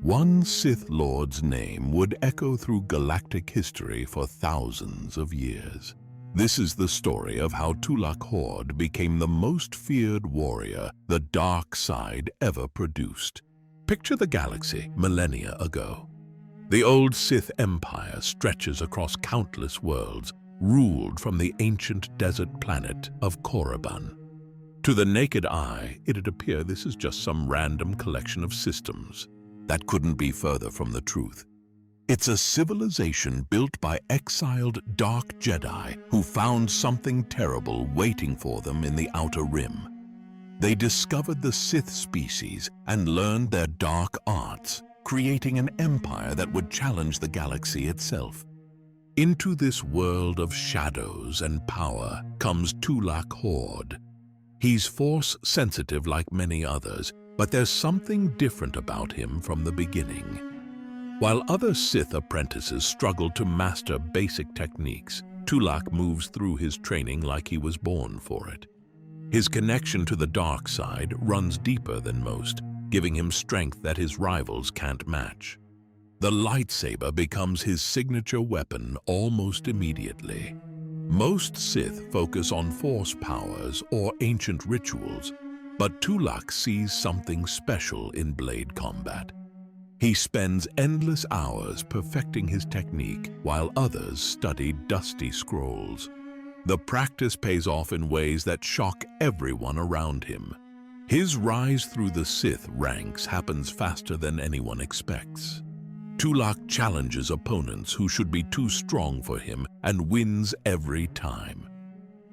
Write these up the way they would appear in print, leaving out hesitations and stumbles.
One Sith Lord's name would echo through galactic history for thousands of years. This is the story of how Tulak Hord became the most feared warrior the dark side ever produced. Picture the galaxy millennia ago. The old Sith Empire stretches across countless worlds, ruled from the ancient desert planet of Korriban. To the naked eye, it'd appear this is just some random collection of systems. That couldn't be further from the truth. It's a civilization built by exiled Dark Jedi who found something terrible waiting for them in the Outer Rim. They discovered the Sith species and learned their dark arts, creating an empire that would challenge the galaxy itself. Into this world of shadows and power comes Tulak Hord. He's force-sensitive like many others, but there's something different about him from the beginning. While other Sith apprentices struggle to master basic techniques, Tulak moves through his training like he was born for it. His connection to the dark side runs deeper than most, giving him strength that his rivals can't match. The lightsaber becomes his signature weapon almost immediately. Most Sith focus on force powers or ancient rituals, but Tulak sees something special in blade combat. He spends endless hours perfecting his technique while others study dusty scrolls. The practice pays off in ways that shock everyone around him. His rise through the Sith ranks happens faster than anyone expects. Tulak challenges opponents who should be too strong for him and wins every time.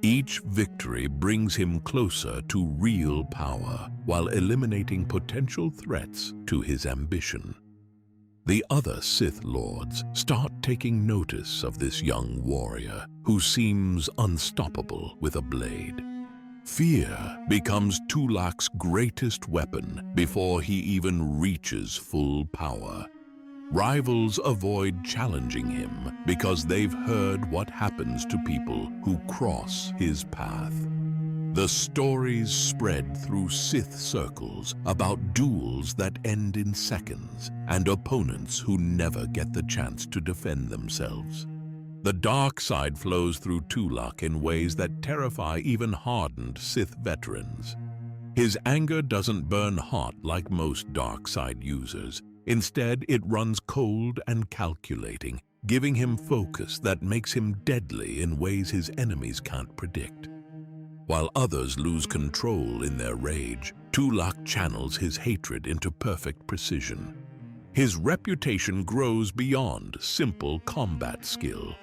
Each victory brings him closer to real power while eliminating potential threats to his ambition. The other Sith Lords start taking notice of this young warrior who seems unstoppable with a blade. Fear becomes Tulak's greatest weapon before he even reaches full power. Rivals avoid challenging him because they've heard what happens to people who cross his path. The stories spread through Sith circles about duels that end in seconds and opponents who never get the chance to defend themselves. The dark side flows through Tulak in ways that terrify even hardened Sith veterans. His anger doesn't burn hot like most dark side users. Instead, it runs cold and calculating, giving him focus that makes him deadly in ways his enemies can't predict. While others lose control in their rage, Tulak channels his hatred into perfect precision. His reputation grows beyond simple combat skill.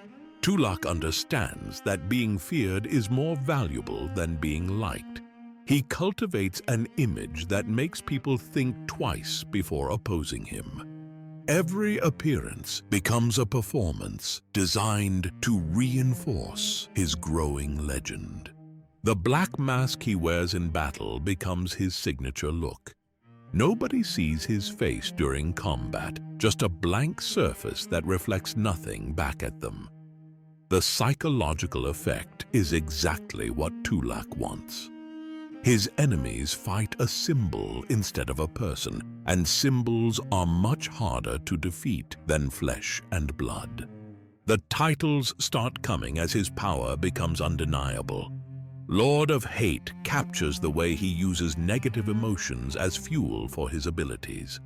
Tulak understands that being feared is more valuable than being liked. He cultivates an image that makes people think twice before opposing him. Every appearance becomes a performance designed to reinforce his growing legend. The black mask he wears in battle becomes his signature look. Nobody sees his face during combat, just a blank surface that reflects nothing back at them. The psychological effect is exactly what Tulak wants. His enemies fight a symbol instead of a person, and symbols are much harder to defeat than flesh and blood. The titles start coming as his power becomes undeniable. Lord of Hate captures the way he uses negative emotions as fuel for his abilities.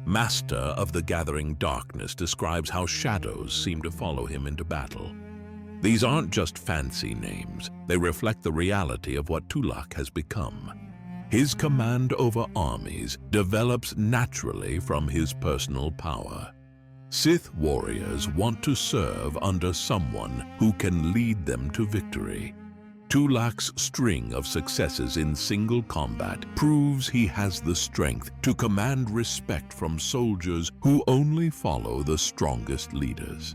Master of the Gathering Darkness describes how shadows seem to follow him into battle. These aren't just fancy names, they reflect the reality of what Tulak has become. His command over armies develops naturally from his personal power. Sith warriors want to serve under someone who can lead them to victory. Tulak's string of successes in single combat proves he has the strength to command respect from soldiers who only follow the strongest leaders.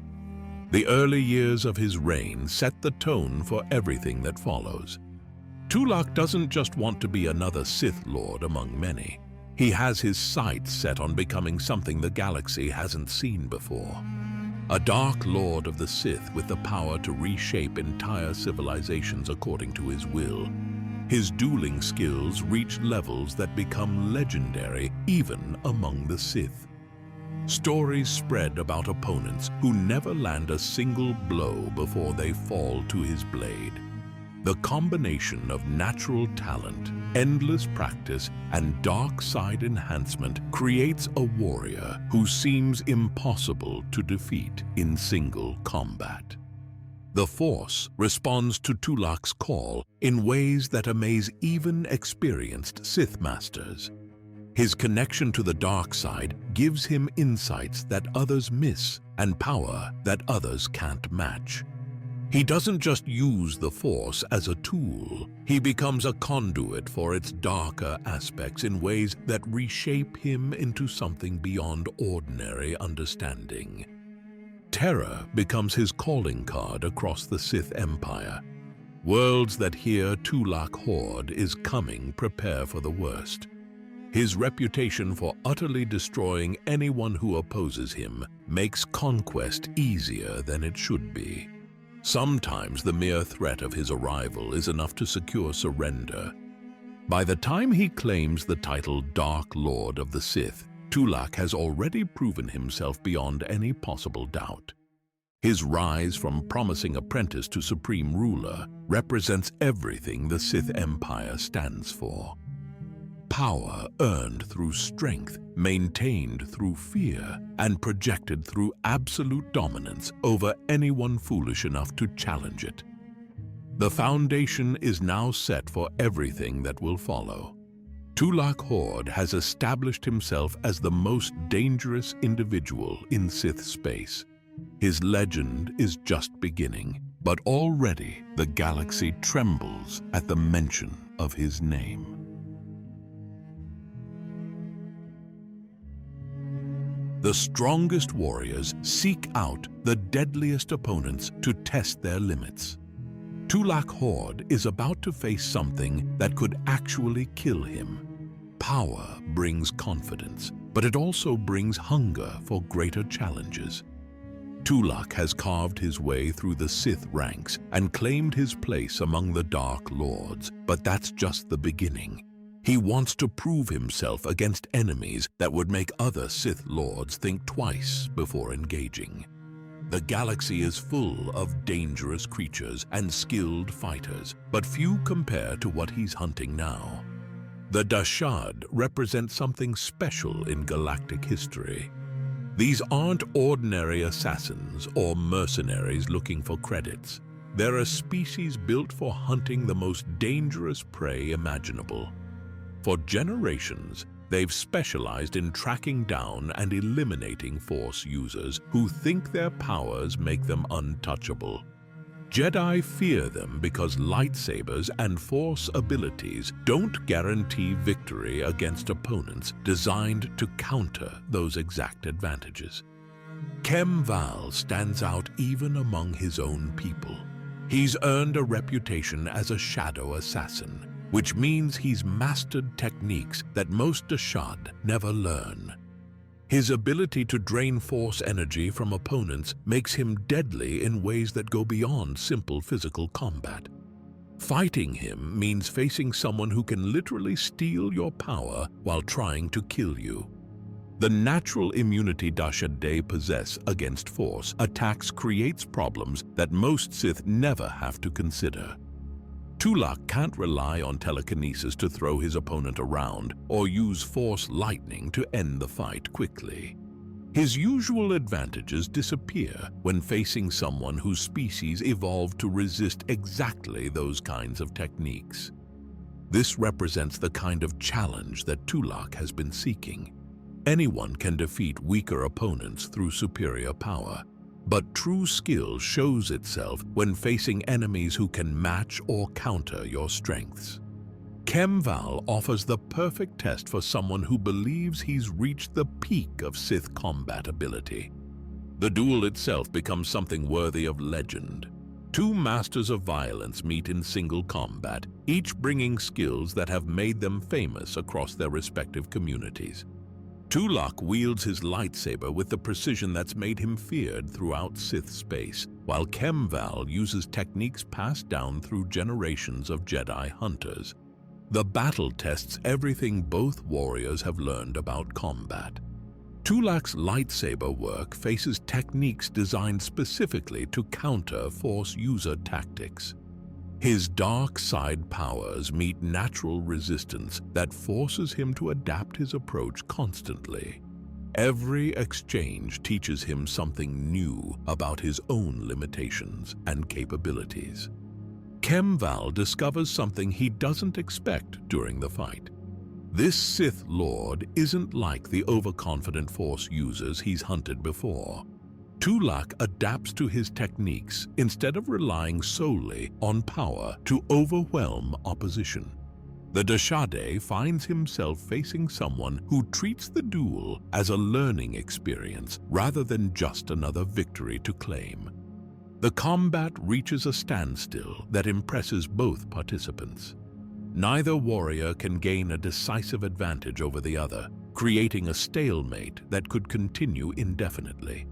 The early years of his reign set the tone for everything that follows. Tulak doesn't just want to be another Sith Lord among many. He has his sights set on becoming something the galaxy hasn't seen before. A Dark Lord of the Sith with the power to reshape entire civilizations according to his will. His dueling skills reach levels that become legendary even among the Sith. Stories spread about opponents who never land a single blow before they fall to his blade. The combination of natural talent, endless practice, and dark side enhancement creates a warrior who seems impossible to defeat in single combat. The Force responds to Tulak's call in ways that amaze even experienced Sith masters. His connection to the dark side gives him insights that others miss and power that others can't match. He doesn't just use the Force as a tool, he becomes a conduit for its darker aspects in ways that reshape him into something beyond ordinary understanding. Terror becomes his calling card across the Sith Empire. Worlds that hear Tulak Hord is coming prepare for the worst. His reputation for utterly destroying anyone who opposes him makes conquest easier than it should be. Sometimes the mere threat of his arrival is enough to secure surrender. By the time he claims the title Dark Lord of the Sith, Tulak has already proven himself beyond any possible doubt. His rise from promising apprentice to supreme ruler represents everything the Sith Empire stands for. Power earned through strength, maintained through fear, and projected through absolute dominance over anyone foolish enough to challenge it. The foundation is now set for everything that will follow. Tulak Hord has established himself as the most dangerous individual in Sith space. His legend is just beginning, but already the galaxy trembles at the mention of his name. The strongest warriors seek out the deadliest opponents to test their limits. Tulak Hord is about to face something that could actually kill him. Power brings confidence, but it also brings hunger for greater challenges. Tulak has carved his way through the Sith ranks and claimed his place among the Dark Lords, but that's just the beginning. He wants to prove himself against enemies that would make other Sith Lords think twice before engaging. The galaxy is full of dangerous creatures and skilled fighters, but few compare to what he's hunting now. The Dashad represent something special in galactic history. These aren't ordinary assassins or mercenaries looking for credits. They're a species built for hunting the most dangerous prey imaginable. For generations, they've specialized in tracking down and eliminating Force users who think their powers make them untouchable. Jedi fear them because lightsabers and Force abilities don't guarantee victory against opponents designed to counter those exact advantages. Khem Val stands out even among his own people. He's earned a reputation as a shadow assassin, which means he's mastered techniques that most Dashad never learn. His ability to drain Force energy from opponents makes him deadly in ways that go beyond simple physical combat. Fighting him means facing someone who can literally steal your power while trying to kill you. The natural immunity Dashad possess against Force attacks creates problems that most Sith never have to consider. Tulak can't rely on telekinesis to throw his opponent around or use Force lightning to end the fight quickly. His usual advantages disappear when facing someone whose species evolved to resist exactly those kinds of techniques. This represents the kind of challenge that Tulak has been seeking. Anyone can defeat weaker opponents through superior power, but true skill shows itself when facing enemies who can match or counter your strengths. Khem Val offers the perfect test for someone who believes he's reached the peak of Sith combat ability. The duel itself becomes something worthy of legend. Two masters of violence meet in single combat, each bringing skills that have made them famous across their respective communities. Tulak wields his lightsaber with the precision that's made him feared throughout Sith space, while Khem Val uses techniques passed down through generations of Jedi hunters. The battle tests everything both warriors have learned about combat. Tulak's lightsaber work faces techniques designed specifically to counter Force user tactics. His dark side powers meet natural resistance that forces him to adapt his approach constantly. Every exchange teaches him something new about his own limitations and capabilities. Khem Val discovers something he doesn't expect during the fight. This Sith Lord isn't like the overconfident Force users he's hunted before. Tulak adapts to his techniques instead of relying solely on power to overwhelm opposition. The Dashade finds himself facing someone who treats the duel as a learning experience rather than just another victory to claim. The combat reaches a standstill that impresses both participants. Neither warrior can gain a decisive advantage over the other, creating a stalemate that could continue indefinitely.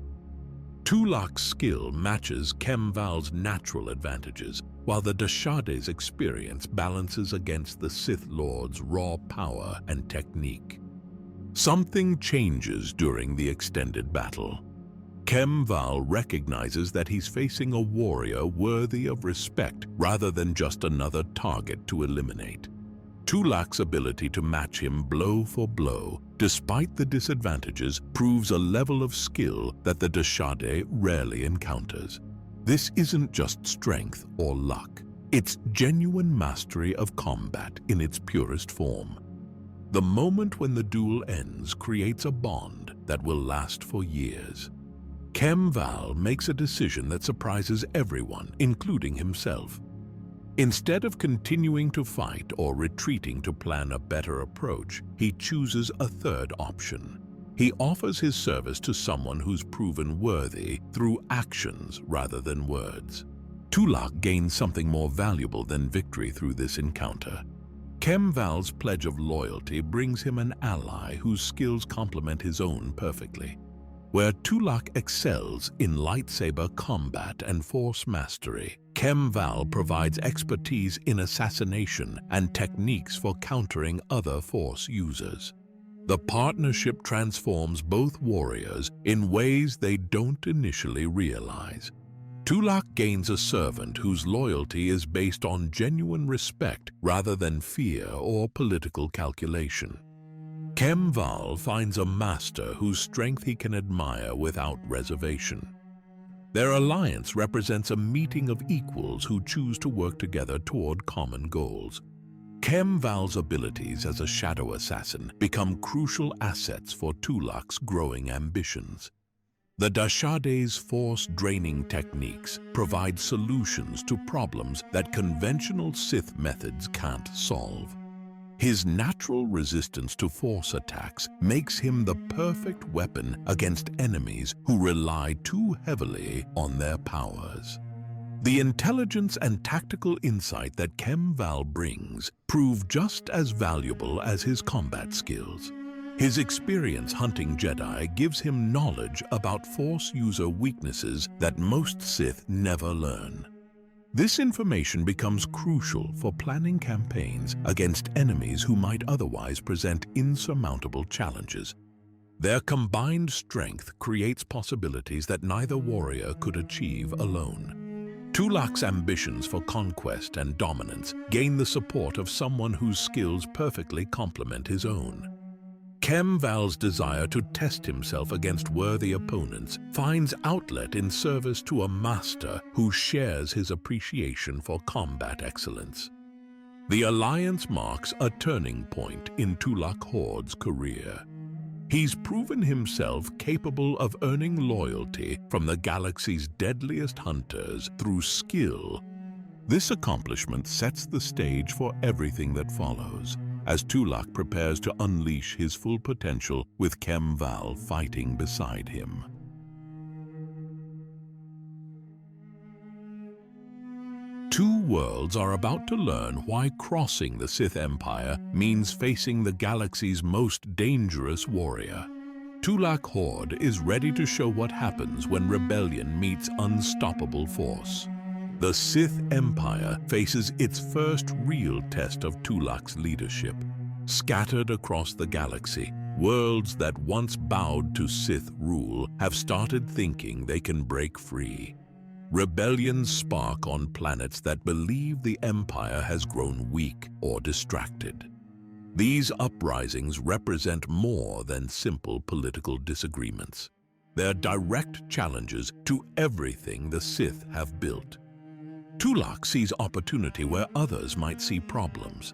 Tulak's skill matches Khem Val's natural advantages, while the Dashade's experience balances against the Sith Lord's raw power and technique. Something changes during the extended battle. Khem Val recognizes that he's facing a warrior worthy of respect rather than just another target to eliminate. Tulak's ability to match him blow for blow, despite the disadvantages, proves a level of skill that the Dashade rarely encounters. This isn't just strength or luck. It's genuine mastery of combat in its purest form. The moment when the duel ends creates a bond that will last for years. Khem Val makes a decision that surprises everyone, including himself. Instead of continuing to fight or retreating to plan a better approach, he chooses a third option. He offers his service to someone who's proven worthy through actions rather than words. Tulak gains something more valuable than victory through this encounter. Khem Val's pledge of loyalty brings him an ally whose skills complement his own perfectly. Where Tulak excels in lightsaber combat and Force mastery, Khem Val provides expertise in assassination and techniques for countering other Force users. The partnership transforms both warriors in ways they don't initially realize. Tulak gains a servant whose loyalty is based on genuine respect rather than fear or political calculation. Khem Val finds a master whose strength he can admire without reservation. Their alliance represents a meeting of equals who choose to work together toward common goals. Khem Val's abilities as a shadow assassin become crucial assets for Tulak's growing ambitions. The Dashade's force-draining techniques provide solutions to problems that conventional Sith methods can't solve. His natural resistance to Force attacks makes him the perfect weapon against enemies who rely too heavily on their powers. The intelligence and tactical insight that Khem Val brings prove just as valuable as his combat skills. His experience hunting Jedi gives him knowledge about Force user weaknesses that most Sith never learn. This information becomes crucial for planning campaigns against enemies who might otherwise present insurmountable challenges. Their combined strength creates possibilities that neither warrior could achieve alone. Tulak's ambitions for conquest and dominance gain the support of someone whose skills perfectly complement his own. Khem Val's desire to test himself against worthy opponents finds outlet in service to a master who shares his appreciation for combat excellence. The alliance marks a turning point in Tulak Hord's career. He's proven himself capable of earning loyalty from the galaxy's deadliest hunters through skill. This accomplishment sets the stage for everything that follows, as Tulak prepares to unleash his full potential with Khem Val fighting beside him. Two worlds are about to learn why crossing the Sith Empire means facing the galaxy's most dangerous warrior. Tulak Hord is ready to show what happens when rebellion meets unstoppable Force. The Sith Empire faces its first real test of Tulak's leadership. Scattered across the galaxy, worlds that once bowed to Sith rule have started thinking they can break free. Rebellions spark on planets that believe the Empire has grown weak or distracted. These uprisings represent more than simple political disagreements. They're direct challenges to everything the Sith have built. Tulak sees opportunity where others might see problems.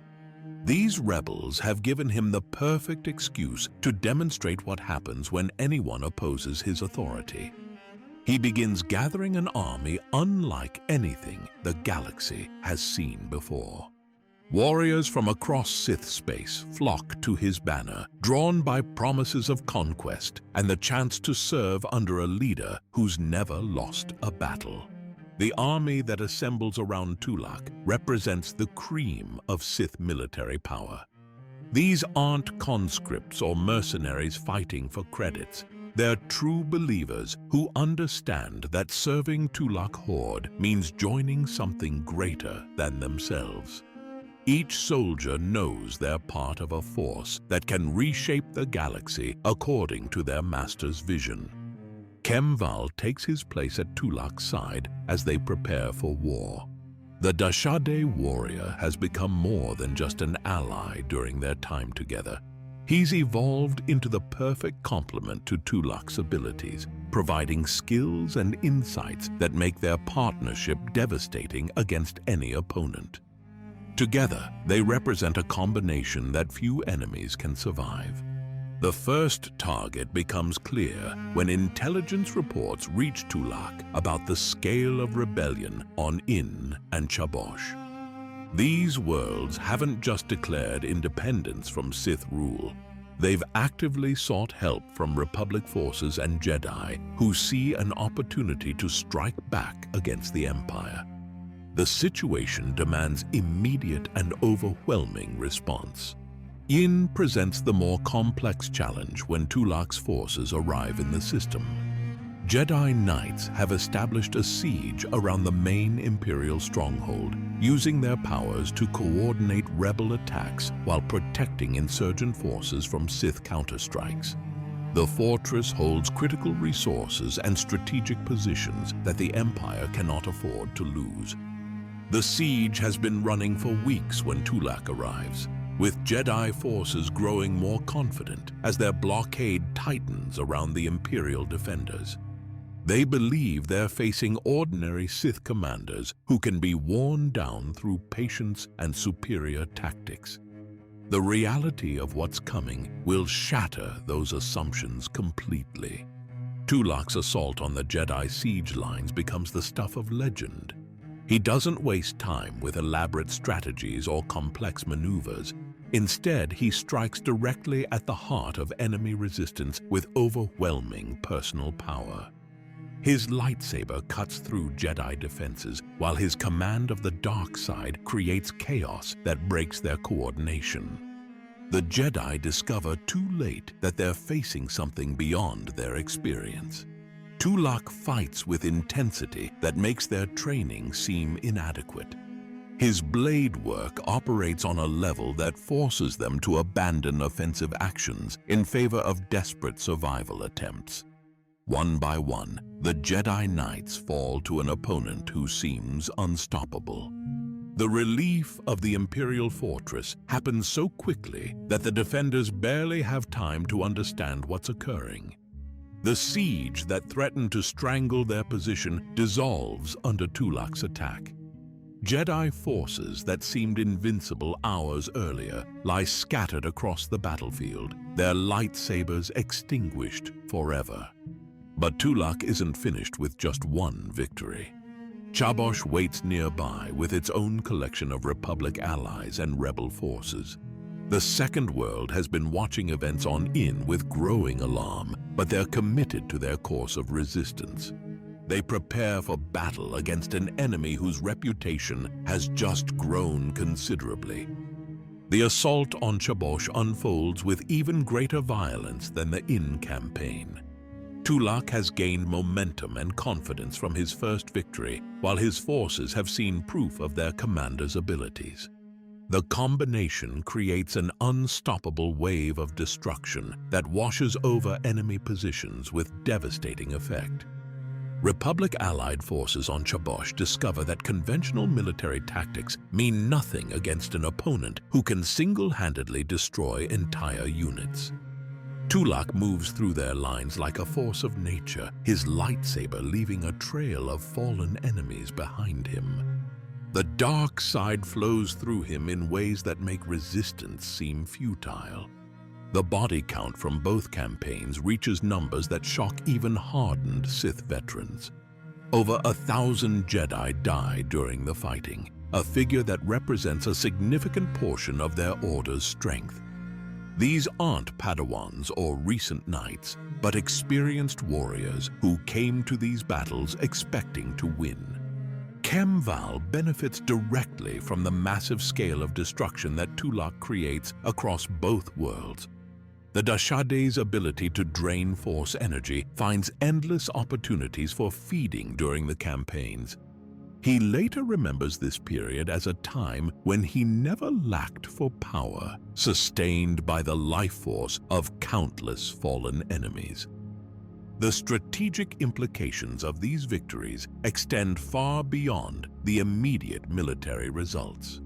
These rebels have given him the perfect excuse to demonstrate what happens when anyone opposes his authority. He begins gathering an army unlike anything the galaxy has seen before. Warriors from across Sith space flock to his banner, drawn by promises of conquest and the chance to serve under a leader who's never lost a battle. The army that assembles around Tulak represents the cream of Sith military power. These aren't conscripts or mercenaries fighting for credits. They're true believers who understand that serving Tulak Hord means joining something greater than themselves. Each soldier knows they're part of a force that can reshape the galaxy according to their master's vision. Khem Val takes his place at Tulak's side as they prepare for war. The Dashade warrior has become more than just an ally during their time together. He's evolved into the perfect complement to Tulak's abilities, providing skills and insights that make their partnership devastating against any opponent. Together, they represent a combination that few enemies can survive. The first target becomes clear when intelligence reports reach Tulak about the scale of rebellion on In and Chabosh. These worlds haven't just declared independence from Sith rule. They've actively sought help from Republic forces and Jedi who see an opportunity to strike back against the Empire. The situation demands immediate and overwhelming response. In presents the more complex challenge when Tulak's forces arrive in the system. Jedi Knights have established a siege around the main Imperial stronghold, using their powers to coordinate rebel attacks while protecting insurgent forces from Sith counterstrikes. The fortress holds critical resources and strategic positions that the Empire cannot afford to lose. The siege has been running for weeks when Tulak arrives, with Jedi forces growing more confident as their blockade tightens around the Imperial defenders. They believe they're facing ordinary Sith commanders who can be worn down through patience and superior tactics. The reality of what's coming will shatter those assumptions completely. Tulak's assault on the Jedi siege lines becomes the stuff of legend. He doesn't waste time with elaborate strategies or complex maneuvers. Instead, he strikes directly at the heart of enemy resistance with overwhelming personal power. His lightsaber cuts through Jedi defenses, while his command of the dark side creates chaos that breaks their coordination. The Jedi discover too late that they're facing something beyond their experience. Tulak fights with intensity that makes their training seem inadequate. His blade work operates on a level that forces them to abandon offensive actions in favor of desperate survival attempts. One by one, the Jedi Knights fall to an opponent who seems unstoppable. The relief of the Imperial fortress happens so quickly that the defenders barely have time to understand what's occurring. The siege that threatened to strangle their position dissolves under Tulak's attack. Jedi forces that seemed invincible hours earlier lie scattered across the battlefield, their lightsabers extinguished forever. But Tulak isn't finished with just one victory. Chabosh waits nearby with its own collection of Republic allies and rebel forces. The Second World has been watching events on In with growing alarm, but they're committed to their course of resistance. They prepare for battle against an enemy whose reputation has just grown considerably. The assault on Chabosh unfolds with even greater violence than the In campaign. Tulak has gained momentum and confidence from his first victory, while his forces have seen proof of their commander's abilities. The combination creates an unstoppable wave of destruction that washes over enemy positions with devastating effect. Republic allied forces on Chabosh discover that conventional military tactics mean nothing against an opponent who can single-handedly destroy entire units. Tulak moves through their lines like a force of nature, his lightsaber leaving a trail of fallen enemies behind him. The dark side flows through him in ways that make resistance seem futile. The body count from both campaigns reaches numbers that shock even hardened Sith veterans. Over 1,000 Jedi die during the fighting, a figure that represents a significant portion of their Order's strength. These aren't Padawans or recent knights, but experienced warriors who came to these battles expecting to win. Khem Val benefits directly from the massive scale of destruction that Tulak creates across both worlds. The Dashade's ability to drain Force energy finds endless opportunities for feeding during the campaigns. He later remembers this period as a time when he never lacked for power, sustained by the life force of countless fallen enemies. The strategic implications of these victories extend far beyond the immediate military results.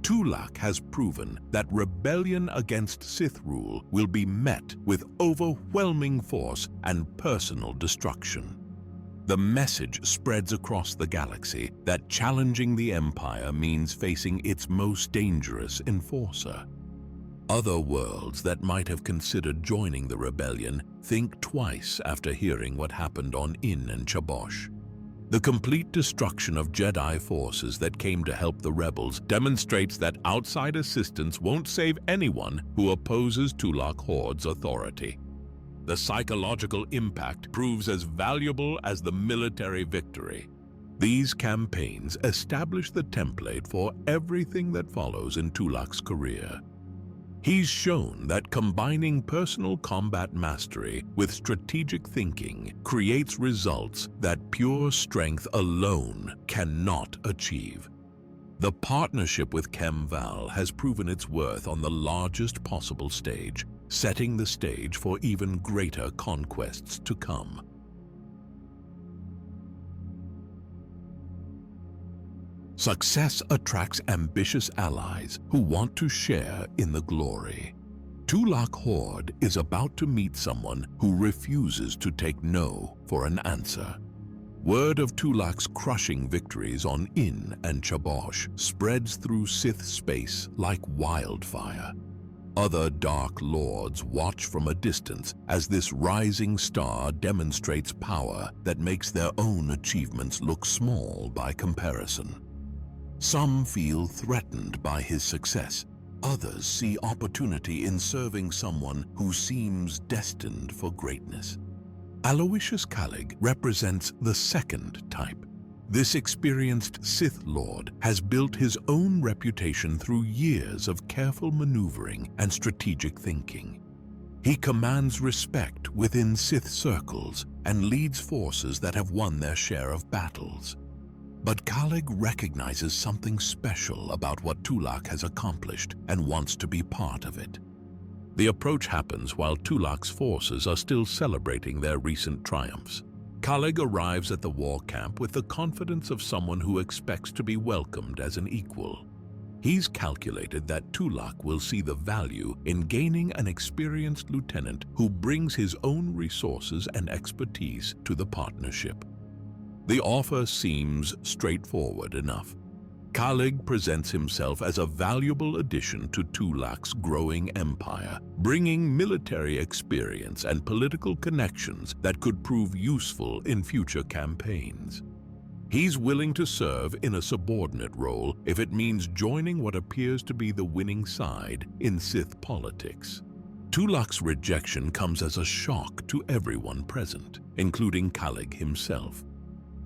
Tulak has proven that rebellion against Sith rule will be met with overwhelming force and personal destruction. The message spreads across the galaxy that challenging the Empire means facing its most dangerous enforcer. Other worlds that might have considered joining the rebellion think twice after hearing what happened on Inn and Chabosh. The complete destruction of Jedi forces that came to help the rebels demonstrates that outside assistance won't save anyone who opposes Tulak Horde's authority. The psychological impact proves as valuable as the military victory. These campaigns establish the template for everything that follows in Tulak's career. He's shown that combining personal combat mastery with strategic thinking creates results that pure strength alone cannot achieve. The partnership with Khem Val has proven its worth on the largest possible stage, setting the stage for even greater conquests to come. Success attracts ambitious allies who want to share in the glory. Tulak Hord is about to meet someone who refuses to take no for an answer. Word of Tulak's crushing victories on Inn and Chabosh spreads through Sith space like wildfire. Other Dark Lords watch from a distance as this rising star demonstrates power that makes their own achievements look small by comparison. Some feel threatened by his success. Others see opportunity in serving someone who seems destined for greatness. Aloysius Kallig represents the second type. This experienced Sith Lord has built his own reputation through years of careful maneuvering and strategic thinking. He commands respect within Sith circles and leads forces that have won their share of battles. But Kallig recognizes something special about what Tulak has accomplished and wants to be part of it. The approach happens while Tulak's forces are still celebrating their recent triumphs. Kallig arrives at the war camp with the confidence of someone who expects to be welcomed as an equal. He's calculated that Tulak will see the value in gaining an experienced lieutenant who brings his own resources and expertise to the partnership. The offer seems straightforward enough. Kallig presents himself as a valuable addition to Tulak's growing empire, bringing military experience and political connections that could prove useful in future campaigns. He's willing to serve in a subordinate role if it means joining what appears to be the winning side in Sith politics. Tulak's rejection comes as a shock to everyone present, including Kallig himself.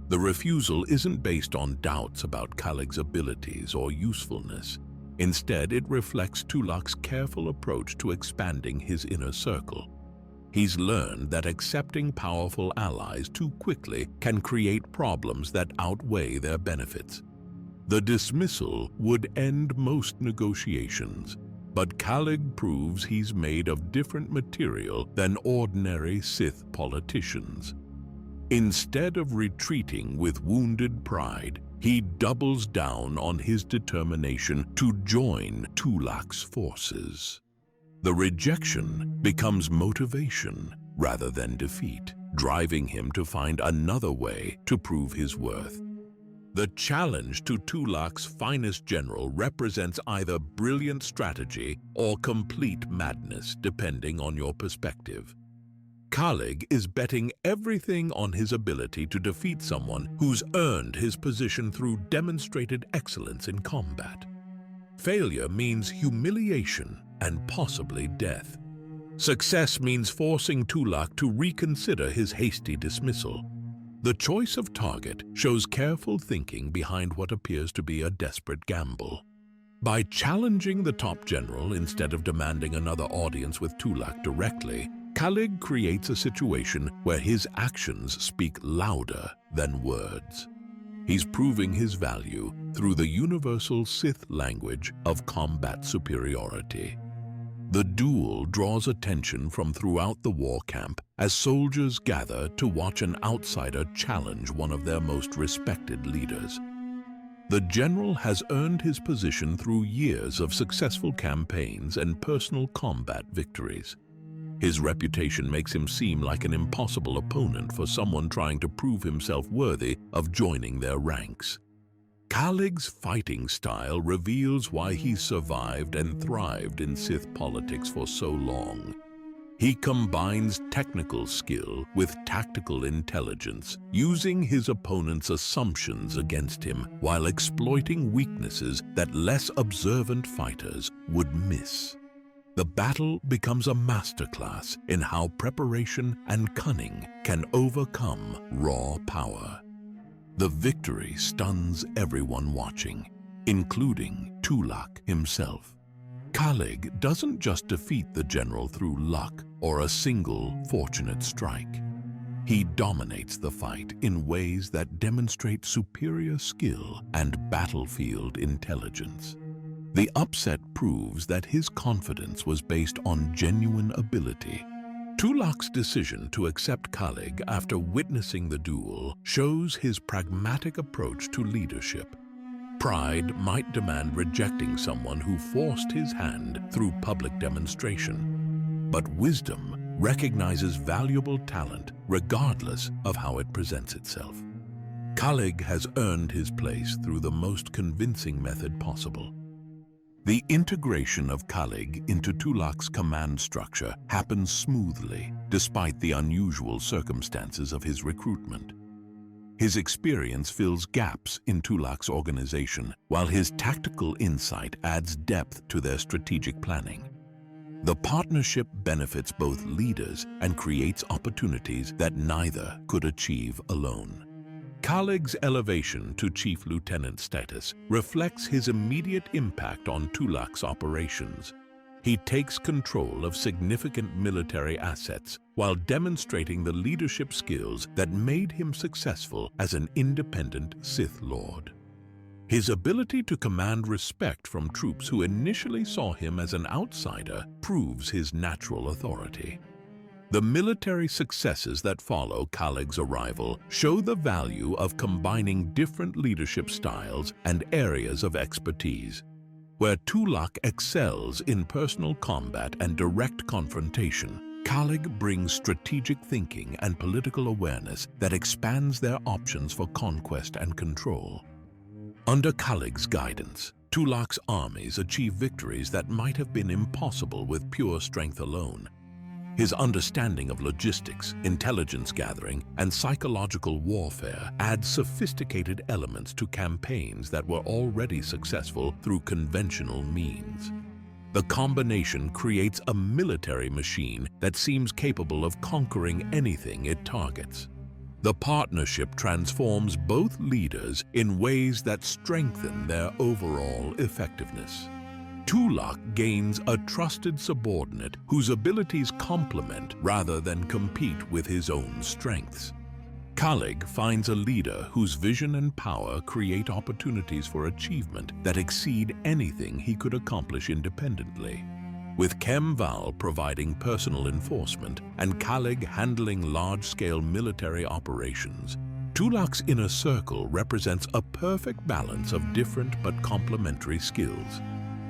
The refusal isn't based on doubts about Kallig's abilities or usefulness. Instead, it reflects Tulak's careful approach to expanding his inner circle. He's learned that accepting powerful allies too quickly can create problems that outweigh their benefits. The dismissal would end most negotiations, but Kallig proves he's made of different material than ordinary Sith politicians. Instead of retreating with wounded pride, he doubles down on his determination to join Tulak's forces. The rejection becomes motivation rather than defeat, driving him to find another way to prove his worth. The challenge to Tulak's finest general represents either brilliant strategy or complete madness, depending on your perspective. Kallig is betting everything on his ability to defeat someone who's earned his position through demonstrated excellence in combat. Failure means humiliation and possibly death. Success means forcing Tulak to reconsider his hasty dismissal. The choice of target shows careful thinking behind what appears to be a desperate gamble. By challenging the top general instead of demanding another audience with Tulak directly, Kallig creates a situation where his actions speak louder than words. He's proving his value through the universal Sith language of combat superiority. The duel draws attention from throughout the war camp as soldiers gather to watch an outsider challenge one of their most respected leaders. The general has earned his position through years of successful campaigns and personal combat victories. His reputation makes him seem like an impossible opponent for someone trying to prove himself worthy of joining their ranks. Kallig's fighting style reveals why he survived and thrived in Sith politics for so long. He combines technical skill with tactical intelligence, using his opponent's assumptions against him while exploiting weaknesses that less observant fighters would miss. The battle becomes a masterclass in how preparation and cunning can overcome raw power. The victory stuns everyone watching, including Tulak himself. Kallig doesn't just defeat the general through luck or a single fortunate strike. He dominates the fight in ways that demonstrate superior skill and battlefield intelligence. The upset proves that his confidence was based on genuine ability. Tulak's decision to accept Kallig after witnessing the duel shows his pragmatic approach to leadership. Pride might demand rejecting someone who forced his hand through public demonstration, but wisdom recognizes valuable talent regardless of how it presents itself. Kallig has earned his place through the most convincing method possible. The integration of Kallig into Tulak's command structure happens smoothly, despite the unusual circumstances of his recruitment. His experience fills gaps in Tulak's organization, while his tactical insight adds depth to their strategic planning. The partnership benefits both leaders and creates opportunities that neither could achieve alone. Kallig's elevation to Chief Lieutenant status reflects his immediate impact on Tulak's operations. He takes control of significant military assets while demonstrating the leadership skills that made him successful as an independent Sith Lord. His ability to command respect from troops who initially saw him as an outsider proves his natural authority. The military successes that follow Kallig's arrival show the value of combining different leadership styles and areas of expertise. Where Tulak excels in personal combat and direct confrontation, Kallig brings strategic thinking and political awareness that expands their options for conquest and control. Under Kallig's guidance, Tulak's armies achieve victories that might have been impossible with pure strength alone. His understanding of logistics, intelligence gathering, and psychological warfare adds sophisticated elements to campaigns that were already successful through conventional means. The combination creates a military machine that seems capable of conquering anything it targets. The partnership transforms both leaders in ways that strengthen their overall effectiveness. Tulak gains a trusted subordinate whose abilities complement rather than compete with his own strengths. Kallig finds a leader whose vision and power create opportunities for achievement that exceed anything he could accomplish independently. With Khem Val providing personal enforcement and Kallig handling large-scale military operations, Tulak's inner circle represents a perfect balance of different but complementary skills.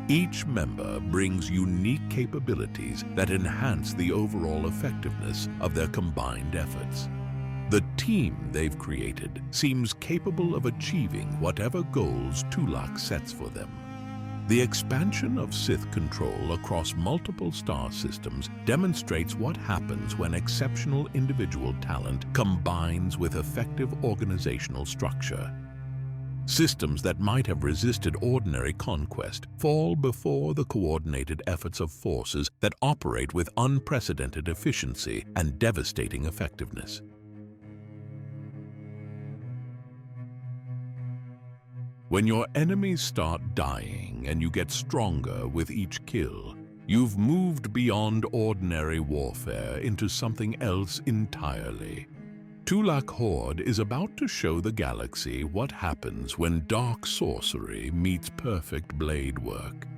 Each member brings unique capabilities that enhance the overall effectiveness of their combined efforts. The team they've created seems capable of achieving whatever goals Tulak sets for them. The expansion of Sith control across multiple star systems demonstrates what happens when exceptional individual talent combines with effective organizational structure. Systems that might have resisted ordinary conquest fall before the coordinated efforts of forces that operate with unprecedented efficiency and devastating effectiveness. When your enemies start dying and you get stronger with each kill, you've moved beyond ordinary warfare into something else entirely. Tulak Hord is about to show the galaxy what happens when dark sorcery meets perfect blade work.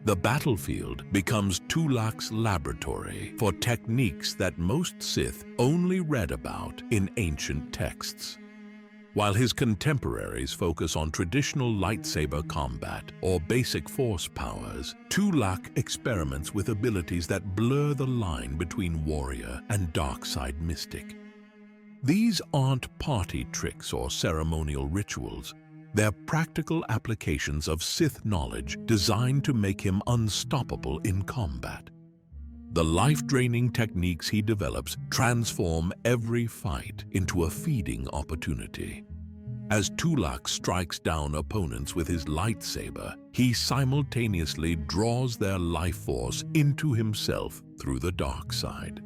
The battlefield becomes Tulak's laboratory for techniques that most Sith only read about in ancient texts. While his contemporaries focus on traditional lightsaber combat or basic force powers, Tulak experiments with abilities that blur the line between warrior and dark side mystic. These aren't party tricks or ceremonial rituals. They're practical applications of Sith knowledge designed to make him unstoppable in combat. The life-draining techniques he develops transform every fight into a feeding opportunity. As Tulak strikes down opponents with his lightsaber, he simultaneously draws their life force into himself through the dark side.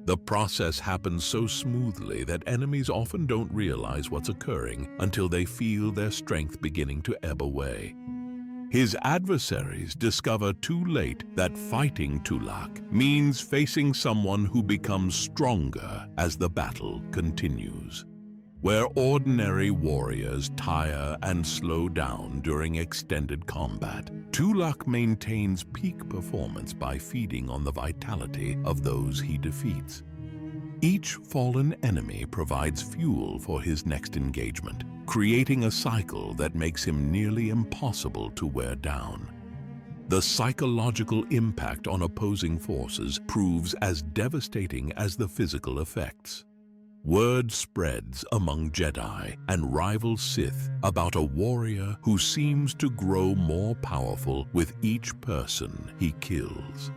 The process happens so smoothly that enemies often don't realize what's occurring until they feel their strength beginning to ebb away. His adversaries discover too late that fighting Tulak means facing someone who becomes stronger as the battle continues. Where ordinary warriors tire and slow down during extended combat, Tulak maintains peak performance by feeding on the vitality of those he defeats. Each fallen enemy provides fuel for his next engagement, creating a cycle that makes him nearly impossible to wear down. The psychological impact on opposing forces proves as devastating as the physical effects. Word spreads among Jedi and rival Sith about a warrior who seems to grow more powerful with each person he kills.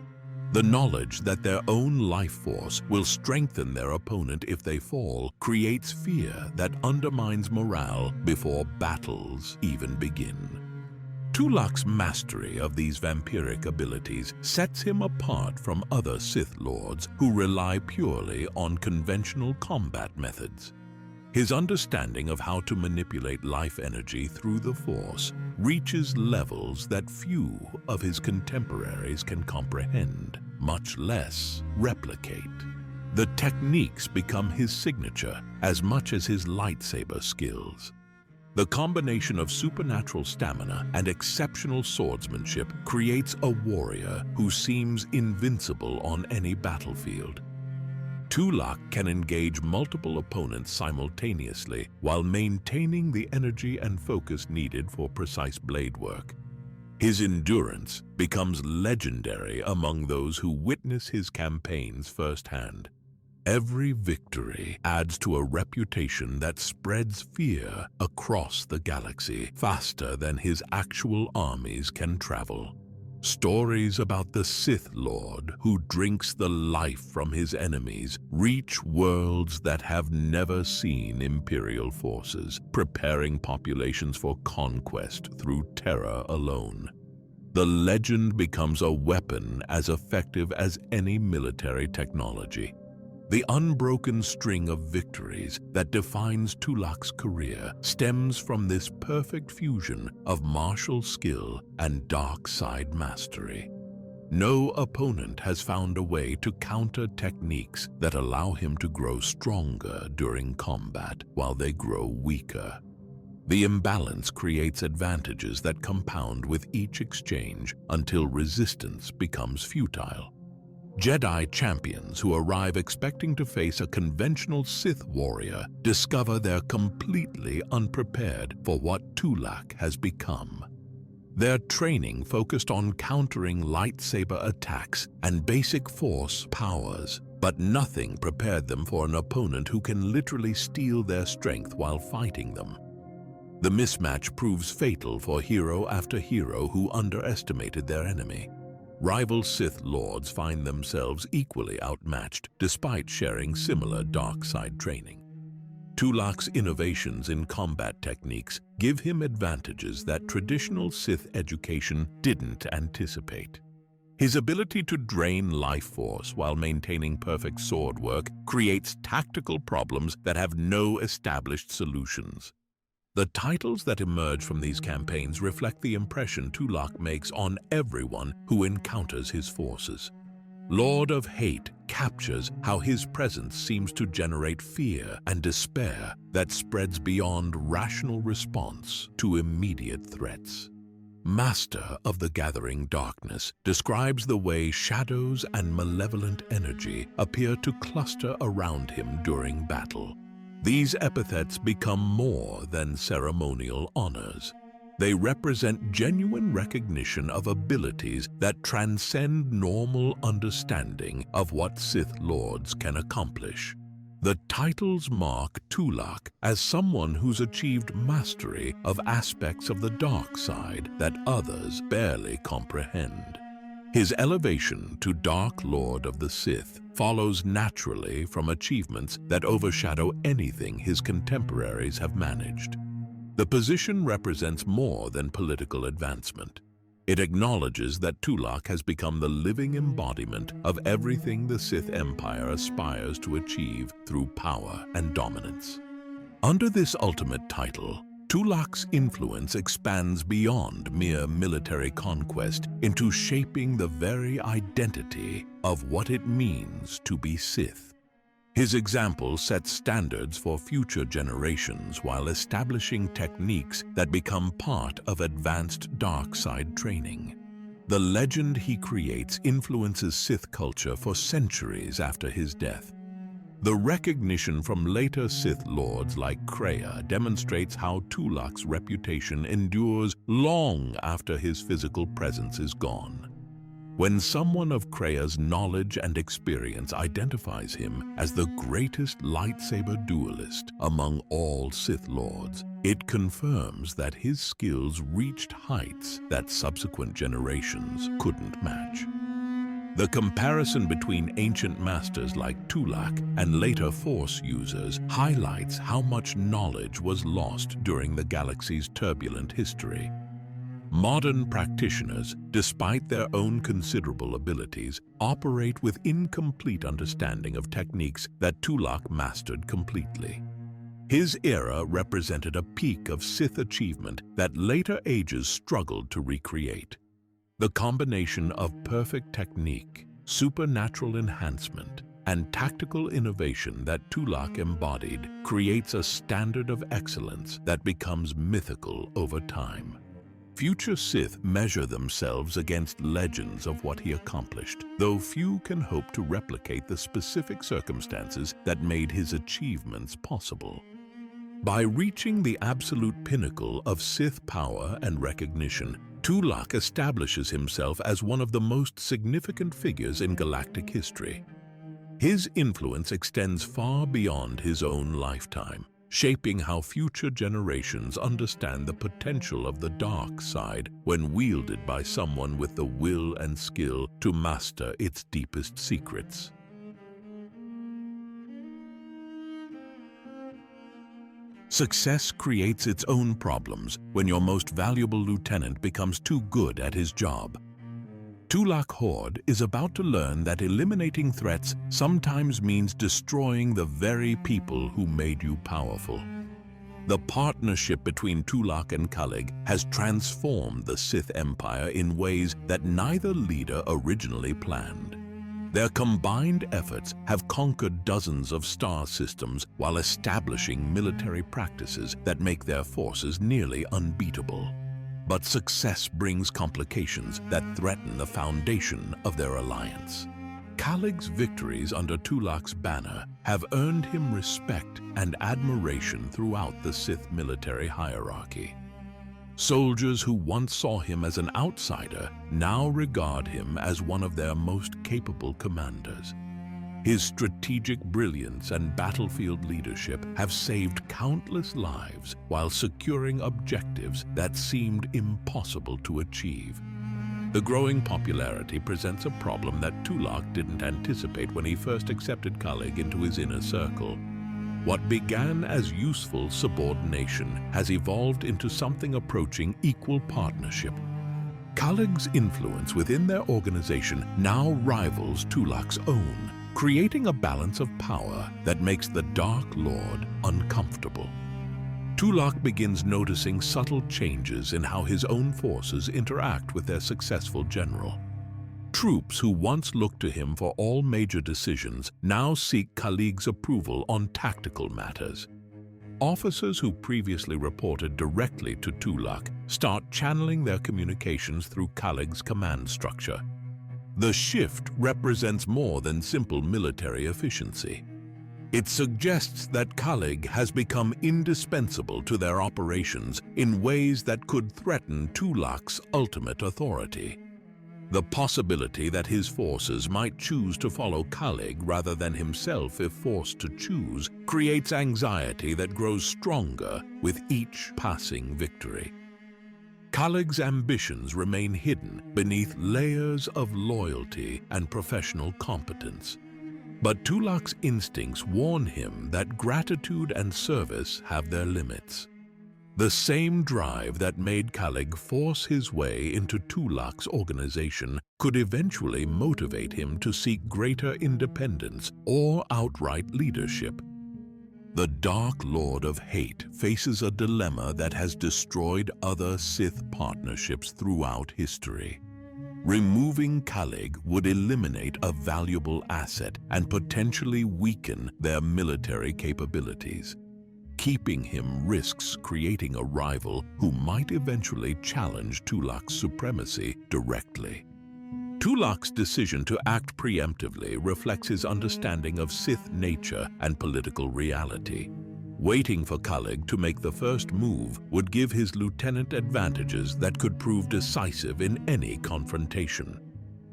The knowledge that their own life force will strengthen their opponent if they fall creates fear that undermines morale before battles even begin. Tulak's mastery of these vampiric abilities sets him apart from other Sith Lords who rely purely on conventional combat methods. His understanding of how to manipulate life energy through the Force reaches levels that few of his contemporaries can comprehend, much less replicate. The techniques become his signature as much as his lightsaber skills. The combination of supernatural stamina and exceptional swordsmanship creates a warrior who seems invincible on any battlefield. Tulak can engage multiple opponents simultaneously while maintaining the energy and focus needed for precise blade work. His endurance becomes legendary among those who witness his campaigns firsthand. Every victory adds to a reputation that spreads fear across the galaxy faster than his actual armies can travel. Stories about the Sith Lord who drinks the life from his enemies reach worlds that have never seen Imperial forces, preparing populations for conquest through terror alone. The legend becomes a weapon as effective as any military technology. The unbroken string of victories that defines Tulak's career stems from this perfect fusion of martial skill and dark side mastery. No opponent has found a way to counter techniques that allow him to grow stronger during combat while they grow weaker. The imbalance creates advantages that compound with each exchange until resistance becomes futile. Jedi champions who arrive expecting to face a conventional Sith warrior discover they're completely unprepared for what Tulak has become. Their training focused on countering lightsaber attacks and basic force powers, but nothing prepared them for an opponent who can literally steal their strength while fighting them. The mismatch proves fatal for hero after hero who underestimated their enemy. Rival Sith lords find themselves equally outmatched despite sharing similar dark side training. Tulak's innovations in combat techniques give him advantages that traditional Sith education didn't anticipate. His ability to drain life force while maintaining perfect sword work creates tactical problems that have no established solutions. The titles that emerge from these campaigns reflect the impression Tulak makes on everyone who encounters his forces. Lord of Hate captures how his presence seems to generate fear and despair that spreads beyond rational response to immediate threats. Master of the Gathering Darkness describes the way shadows and malevolent energy appear to cluster around him during battle. These epithets become more than ceremonial honors. They represent genuine recognition of abilities that transcend normal understanding of what Sith Lords can accomplish. The titles mark Tulak as someone who's achieved mastery of aspects of the dark side that others barely comprehend. His elevation to Dark Lord of the Sith follows naturally from achievements that overshadow anything his contemporaries have managed. The position represents more than political advancement. It acknowledges that Tulak has become the living embodiment of everything the Sith Empire aspires to achieve through power and dominance. Under this ultimate title, Tulak's influence expands beyond mere military conquest into shaping the very identity of what it means to be Sith. His example sets standards for future generations while establishing techniques that become part of advanced dark side training. The legend he creates influences Sith culture for centuries after his death. The recognition from later Sith lords like Kreia demonstrates how Tulak's reputation endures long after his physical presence is gone. When someone of Kreia's knowledge and experience identifies him as the greatest lightsaber duelist among all Sith lords, it confirms that his skills reached heights that subsequent generations couldn't match. The comparison between ancient masters like Tulak and later Force users highlights how much knowledge was lost during the galaxy's turbulent history. Modern practitioners, despite their own considerable abilities, operate with incomplete understanding of techniques that Tulak mastered completely. His era represented a peak of Sith achievement that later ages struggled to recreate. The combination of perfect technique, supernatural enhancement, and tactical innovation that Tulak embodied creates a standard of excellence that becomes mythical over time. Future Sith measure themselves against legends of what he accomplished, though few can hope to replicate the specific circumstances that made his achievements possible. By reaching the absolute pinnacle of Sith power and recognition, Tulak establishes himself as one of the most significant figures in galactic history. His influence extends far beyond his own lifetime, shaping how future generations understand the potential of the dark side when wielded by someone with the will and skill to master its deepest secrets. Success creates its own problems when your most valuable lieutenant becomes too good at his job. Tulak Hord is about to learn that eliminating threats sometimes means destroying the very people who made you powerful. The partnership between Tulak and Kallig has transformed the Sith Empire in ways that neither leader originally planned. Their combined efforts have conquered dozens of star systems while establishing military practices that make their forces nearly unbeatable. But success brings complications that threaten the foundation of their alliance. Kallig's victories under Tulak's banner have earned him respect and admiration throughout the Sith military hierarchy. Soldiers who once saw him as an outsider now regard him as one of their most capable commanders. His strategic brilliance and battlefield leadership have saved countless lives while securing objectives that seemed impossible to achieve. The growing popularity presents a problem that Tulak didn't anticipate when he first accepted Kallig into his inner circle. What began as useful subordination has evolved into something approaching equal partnership. Kallig's influence within their organization now rivals Tulak's own, creating a balance of power that makes the Dark Lord uncomfortable. Tulak begins noticing subtle changes in how his own forces interact with their successful general. Troops who once looked to him for all major decisions now seek Kallig's approval on tactical matters. Officers who previously reported directly to Tulak start channeling their communications through Kallig's command structure. The shift represents more than simple military efficiency. It suggests that Kallig has become indispensable to their operations in ways that could threaten Tulak's ultimate authority. The possibility that his forces might choose to follow Kallig rather than himself if forced to choose creates anxiety that grows stronger with each passing victory. Kallig's ambitions remain hidden beneath layers of loyalty and professional competence. But Tulak's instincts warn him that gratitude and service have their limits. The same drive that made Kallig force his way into Tulak's organization could eventually motivate him to seek greater independence or outright leadership. The Dark Lord of Hate faces a dilemma that has destroyed other Sith partnerships throughout history. Removing Kallig would eliminate a valuable asset and potentially weaken their military capabilities. Keeping him risks creating a rival who might eventually challenge Tulak's supremacy directly. Tulak's decision to act preemptively reflects his understanding of Sith nature and political reality. Waiting for Kallig to make the first move would give his lieutenant advantages that could prove decisive in any confrontation.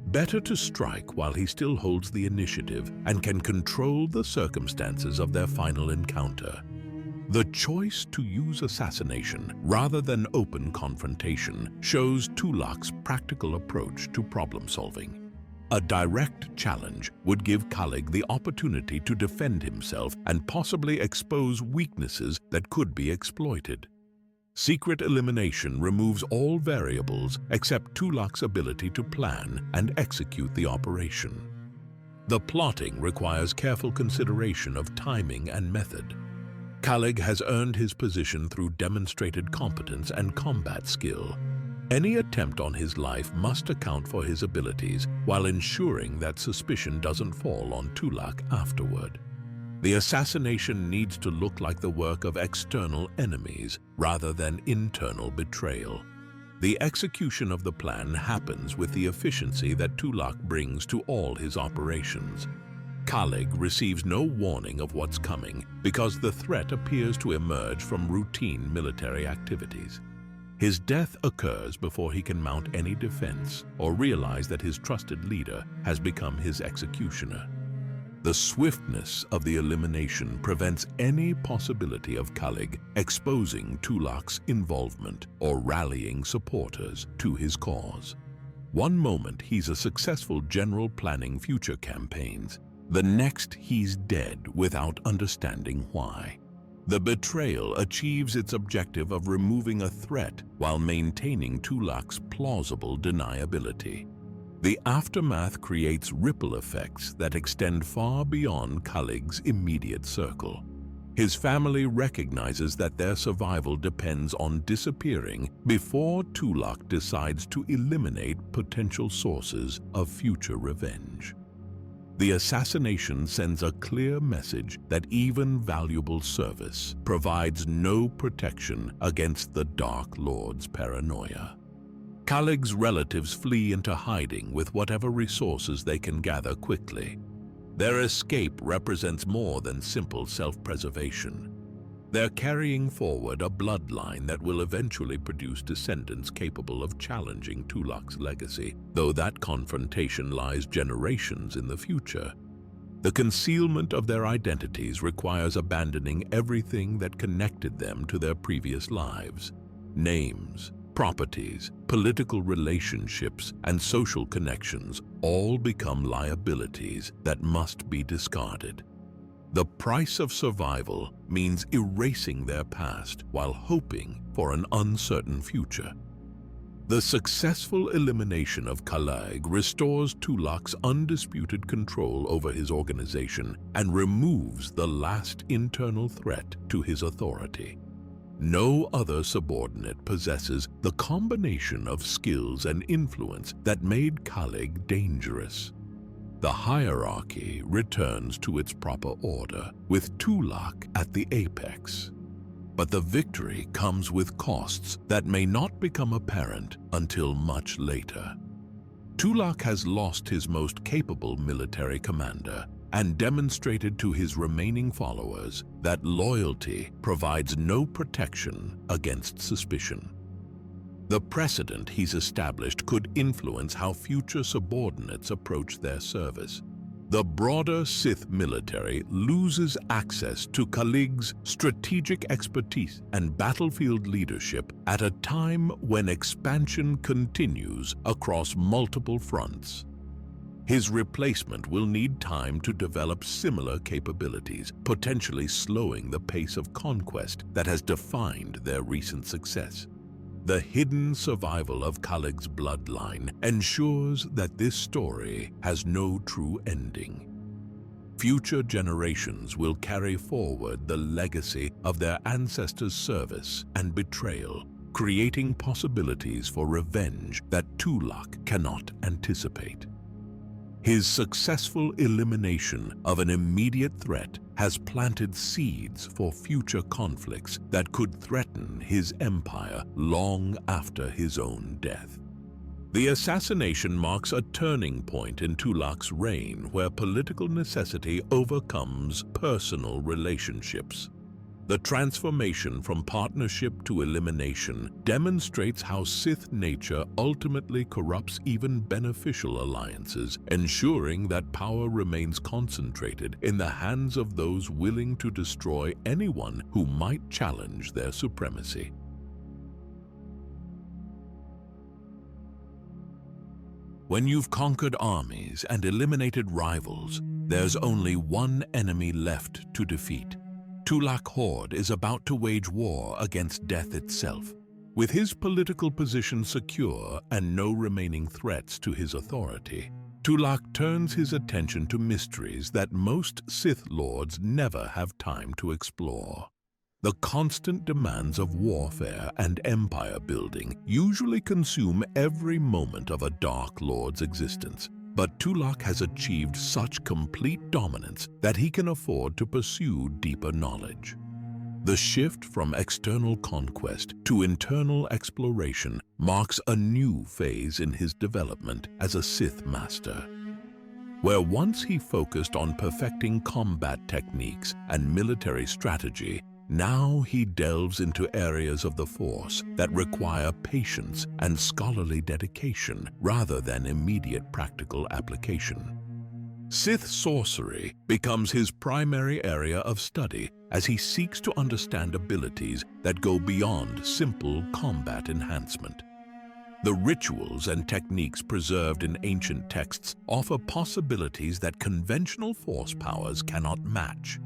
Better to strike while he still holds the initiative and can control the circumstances of their final encounter. The choice to use assassination rather than open confrontation shows Tulak's practical approach to problem-solving. A direct challenge would give Kallig the opportunity to defend himself and possibly expose weaknesses that could be exploited. Secret elimination removes all variables except Tulak's ability to plan and execute the operation. The plotting requires careful consideration of timing and method. Kallig has earned his position through demonstrated competence and combat skill. Any attempt on his life must account for his abilities while ensuring that suspicion doesn't fall on Tulak afterward. The assassination needs to look like the work of external enemies rather than internal betrayal. The execution of the plan happens with the efficiency that Tulak brings to all his operations. Kallig receives no warning of what's coming because the threat appears to emerge from routine military activities. His death occurs before he can mount any defense or realize that his trusted leader has become his executioner. The swiftness of the elimination prevents any possibility of Kallig exposing Tulak's involvement or rallying supporters to his cause. One moment he's a successful general planning future campaigns. The next, he's dead without understanding why. The betrayal achieves its objective of removing a threat while maintaining Tulak's plausible deniability. The aftermath creates ripple effects that extend far beyond Kallig's immediate circle. His family recognizes that their survival depends on disappearing before Tulak decides to eliminate potential sources of future revenge. The assassination sends a clear message that even valuable service provides no protection against the Dark Lord's paranoia. Kallig's relatives flee into hiding with whatever resources they can gather quickly. Their escape represents more than simple self-preservation. They're carrying forward a bloodline that will eventually produce descendants capable of challenging Tulak's legacy, though that confrontation lies generations in the future. The concealment of their identities requires abandoning everything that connected them to their previous lives. Names, properties, political relationships, and social connections all become liabilities that must be discarded. The price of survival means erasing their past while hoping for an uncertain future. The successful elimination of Kallig restores Tulak's undisputed control over his organization and removes the last internal threat to his authority. No other subordinate possesses the combination of skills and influence that made Kallig dangerous. The hierarchy returns to its proper order, with Tulak at the apex. But the victory comes with costs that may not become apparent until much later. Tulak has lost his most capable military commander and demonstrated to his remaining followers that loyalty provides no protection against suspicion. The precedent he's established could influence how future subordinates approach their service. The broader Sith military loses access to Kallig's strategic expertise and battlefield leadership at a time when expansion continues across multiple fronts. His replacement will need time to develop similar capabilities, potentially slowing the pace of conquest that has defined their recent success. The hidden survival of Kallig's bloodline ensures that this story has no true ending. Future generations will carry forward the legacy of their ancestors' service and betrayal, creating possibilities for revenge that Tulak cannot anticipate. His successful elimination of an immediate threat has planted seeds for future conflicts that could threaten his empire long after his own death. The assassination marks a turning point in Tulak's reign where political necessity overcomes personal relationships. The transformation from partnership to elimination demonstrates how Sith nature ultimately corrupts even beneficial alliances, ensuring that power remains concentrated in the hands of those willing to destroy anyone who might challenge their supremacy. When you've conquered armies and eliminated rivals, there's only one enemy left to defeat. Tulak Hord is about to wage war against death itself. With his political position secure and no remaining threats to his authority, Tulak turns his attention to mysteries that most Sith Lords never have time to explore. The constant demands of warfare and empire building usually consume every moment of a Dark Lord's existence. But Tulak has achieved such complete dominance that he can afford to pursue deeper knowledge. The shift from external conquest to internal exploration marks a new phase in his development as a Sith master. Where once he focused on perfecting combat techniques and military strategy, now he delves into areas of the Force that require patience and scholarly dedication rather than immediate practical application. Sith sorcery becomes his primary area of study as he seeks to understand abilities that go beyond simple combat enhancement. The rituals and techniques preserved in ancient texts offer possibilities that conventional Force powers cannot match.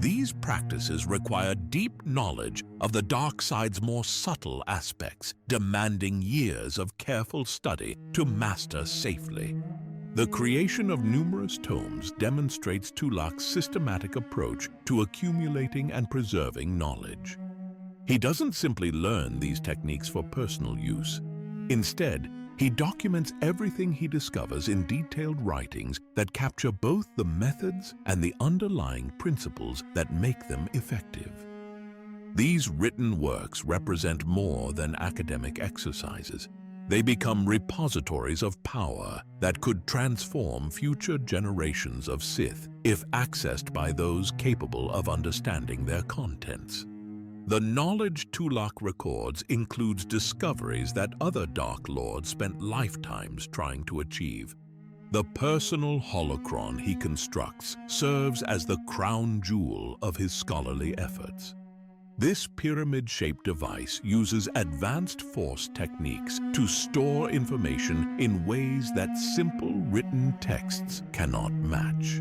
These practices require deep knowledge of the dark side's more subtle aspects, demanding years of careful study to master safely. The creation of numerous tomes demonstrates Tulak's systematic approach to accumulating and preserving knowledge. He doesn't simply learn these techniques for personal use. Instead, he documents everything he discovers in detailed writings that capture both the methods and the underlying principles that make them effective. These written works represent more than academic exercises. They become repositories of power that could transform future generations of Sith if accessed by those capable of understanding their contents. The knowledge Tulak records includes discoveries that other Dark Lords spent lifetimes trying to achieve. The personal holocron he constructs serves as the crown jewel of his scholarly efforts. This pyramid-shaped device uses advanced force techniques to store information in ways that simple written texts cannot match.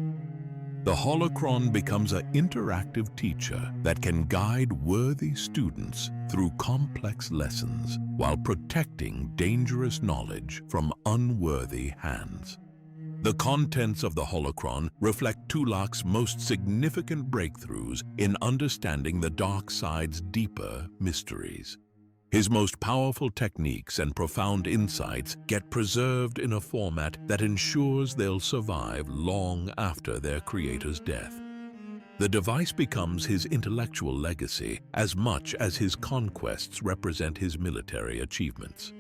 The holocron becomes an interactive teacher that can guide worthy students through complex lessons while protecting dangerous knowledge from unworthy hands. The contents of the holocron reflect Tulak's most significant breakthroughs in understanding the dark side's deeper mysteries. His most powerful techniques and profound insights get preserved in a format that ensures they'll survive long after their creator's death. The device becomes his intellectual legacy as much as his conquests represent his military achievements.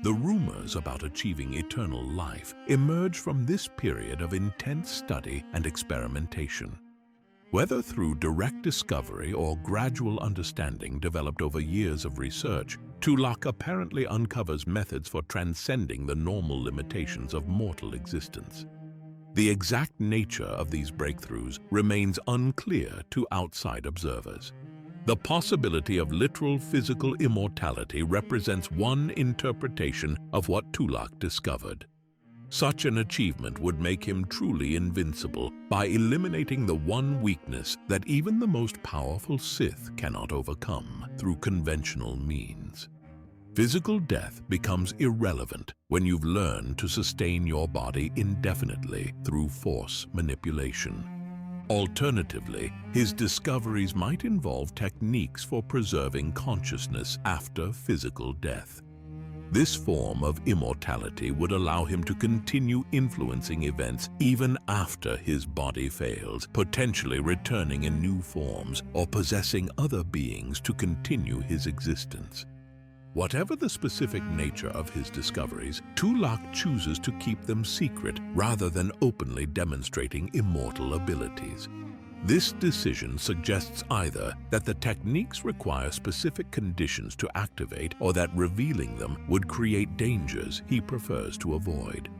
The rumors about achieving eternal life emerge from this period of intense study and experimentation. Whether through direct discovery or gradual understanding developed over years of research, Tulak apparently uncovers methods for transcending the normal limitations of mortal existence. The exact nature of these breakthroughs remains unclear to outside observers. The possibility of literal physical immortality represents one interpretation of what Tulak discovered. Such an achievement would make him truly invincible by eliminating the one weakness that even the most powerful Sith cannot overcome through conventional means. Physical death becomes irrelevant when you've learned to sustain your body indefinitely through force manipulation. Alternatively, his discoveries might involve techniques for preserving consciousness after physical death. This form of immortality would allow him to continue influencing events even after his body fails, potentially returning in new forms or possessing other beings to continue his existence. Whatever the specific nature of his discoveries, Tulak chooses to keep them secret rather than openly demonstrating immortal abilities. This decision suggests either that the techniques require specific conditions to activate or that revealing them would create dangers he prefers to avoid.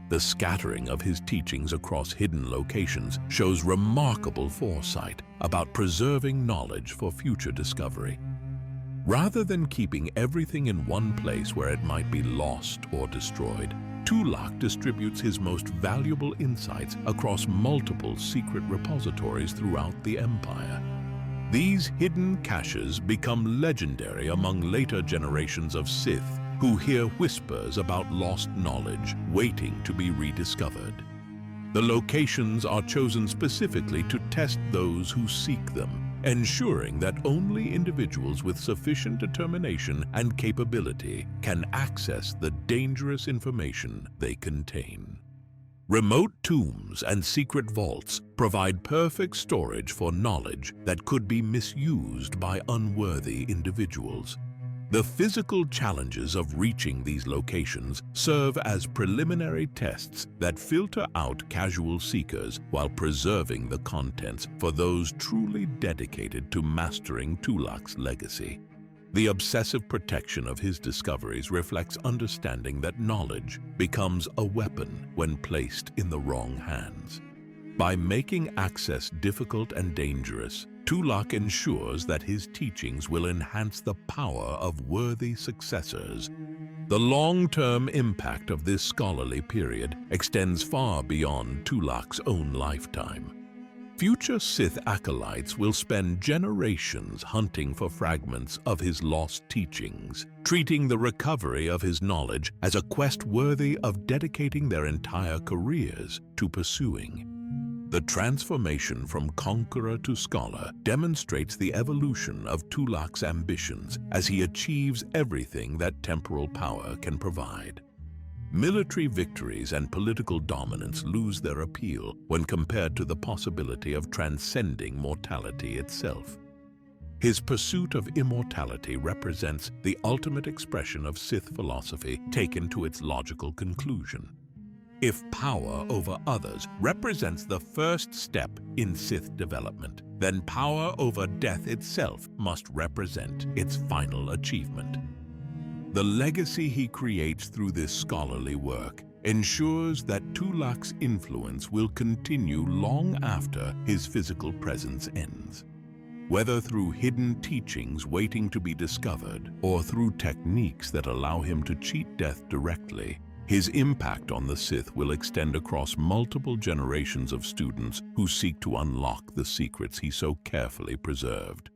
The scattering of his teachings across hidden locations shows remarkable foresight about preserving knowledge for future discovery. Rather than keeping everything in one place where it might be lost or destroyed, Tulak distributes his most valuable insights across multiple secret repositories throughout the Empire. These hidden caches become legendary among later generations of Sith who hear whispers about lost knowledge waiting to be rediscovered. The locations are chosen specifically to test those who seek them, ensuring that only individuals with sufficient determination and capability can access the dangerous information they contain. Remote tombs and secret vaults provide perfect storage for knowledge that could be misused by unworthy individuals. The physical challenges of reaching these locations serve as preliminary tests that filter out casual seekers while preserving the contents for those truly dedicated to mastering Tulak's legacy. The obsessive protection of his discoveries reflects understanding that knowledge becomes a weapon when placed in the wrong hands. By making access difficult and dangerous, Tulak ensures that his teachings will enhance the power of worthy successors. The long-term impact of this scholarly period extends far beyond Tulak's own lifetime. Future Sith acolytes will spend generations hunting for fragments of his lost teachings, treating the recovery of his knowledge as a quest worthy of dedicating their entire careers to pursuing. The transformation from conqueror to scholar demonstrates the evolution of Tulak's ambitions as he achieves everything that temporal power can provide. Military victories and political dominance lose their appeal when compared to the possibility of transcending mortality itself. His pursuit of immortality represents the ultimate expression of Sith philosophy taken to its logical conclusion. If power over others represents the first step in Sith development, then power over death itself must represent its final achievement. The legacy he creates through this scholarly work ensures that Tulak's influence will continue long after his physical presence ends. Whether through hidden teachings waiting to be discovered or through techniques that allow him to cheat death directly, his impact on the Sith will extend across multiple generations of students who seek to unlock the secrets he so carefully preserved.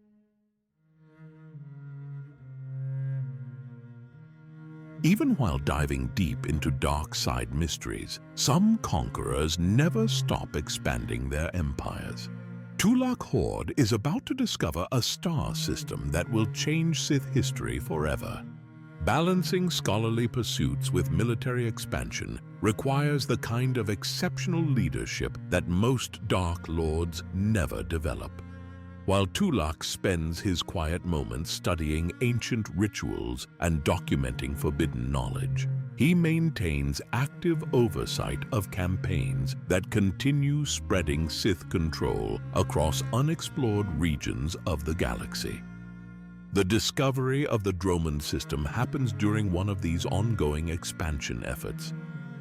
Even while diving deep into dark side mysteries, some conquerors never stop expanding their empires. Tulak Hord is about to discover a star system that will change Sith history forever. Balancing scholarly pursuits with military expansion requires the kind of exceptional leadership that most Dark Lords never develop. While Tulak spends his quiet moments studying ancient rituals and documenting forbidden knowledge, he maintains active oversight of campaigns that continue spreading Sith control across unexplored regions of the galaxy. The discovery of the Dromund system happens during one of these ongoing expansion efforts.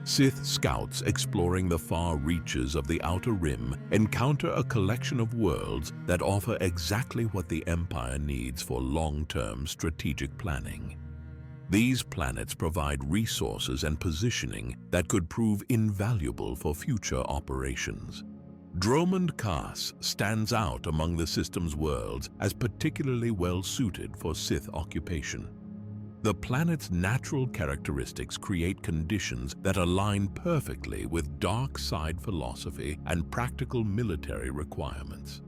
Sith scouts exploring the far reaches of the Outer Rim encounter a collection of worlds that offer exactly what the Empire needs for long-term strategic planning. These planets provide resources and positioning that could prove invaluable for future operations. Dromund Kaas stands out among the system's worlds as particularly well-suited for Sith occupation. The planet's natural characteristics create conditions that align perfectly with dark side philosophy and practical military requirements.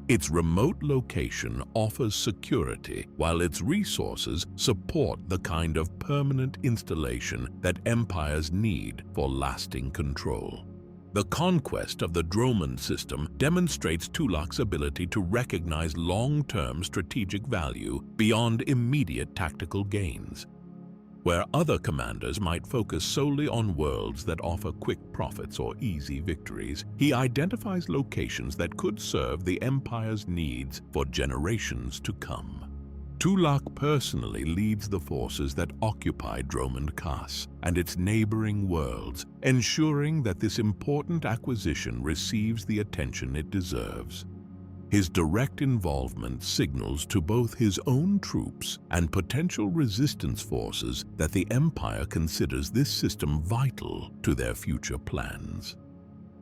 Its remote location offers security, while its resources support the kind of permanent installation that empires need for lasting control. The conquest of the Dromund system demonstrates Tulak's ability to recognize long-term strategic value beyond immediate tactical gains. Where other commanders might focus solely on worlds that offer quick profits or easy victories, he identifies locations that could serve the Empire's needs for generations to come. Tulak personally leads the forces that occupy Dromund Kaas and its neighboring worlds, ensuring that this important acquisition receives the attention it deserves. His direct involvement signals to both his own troops and potential resistance forces that the Empire considers this system vital to their future plans.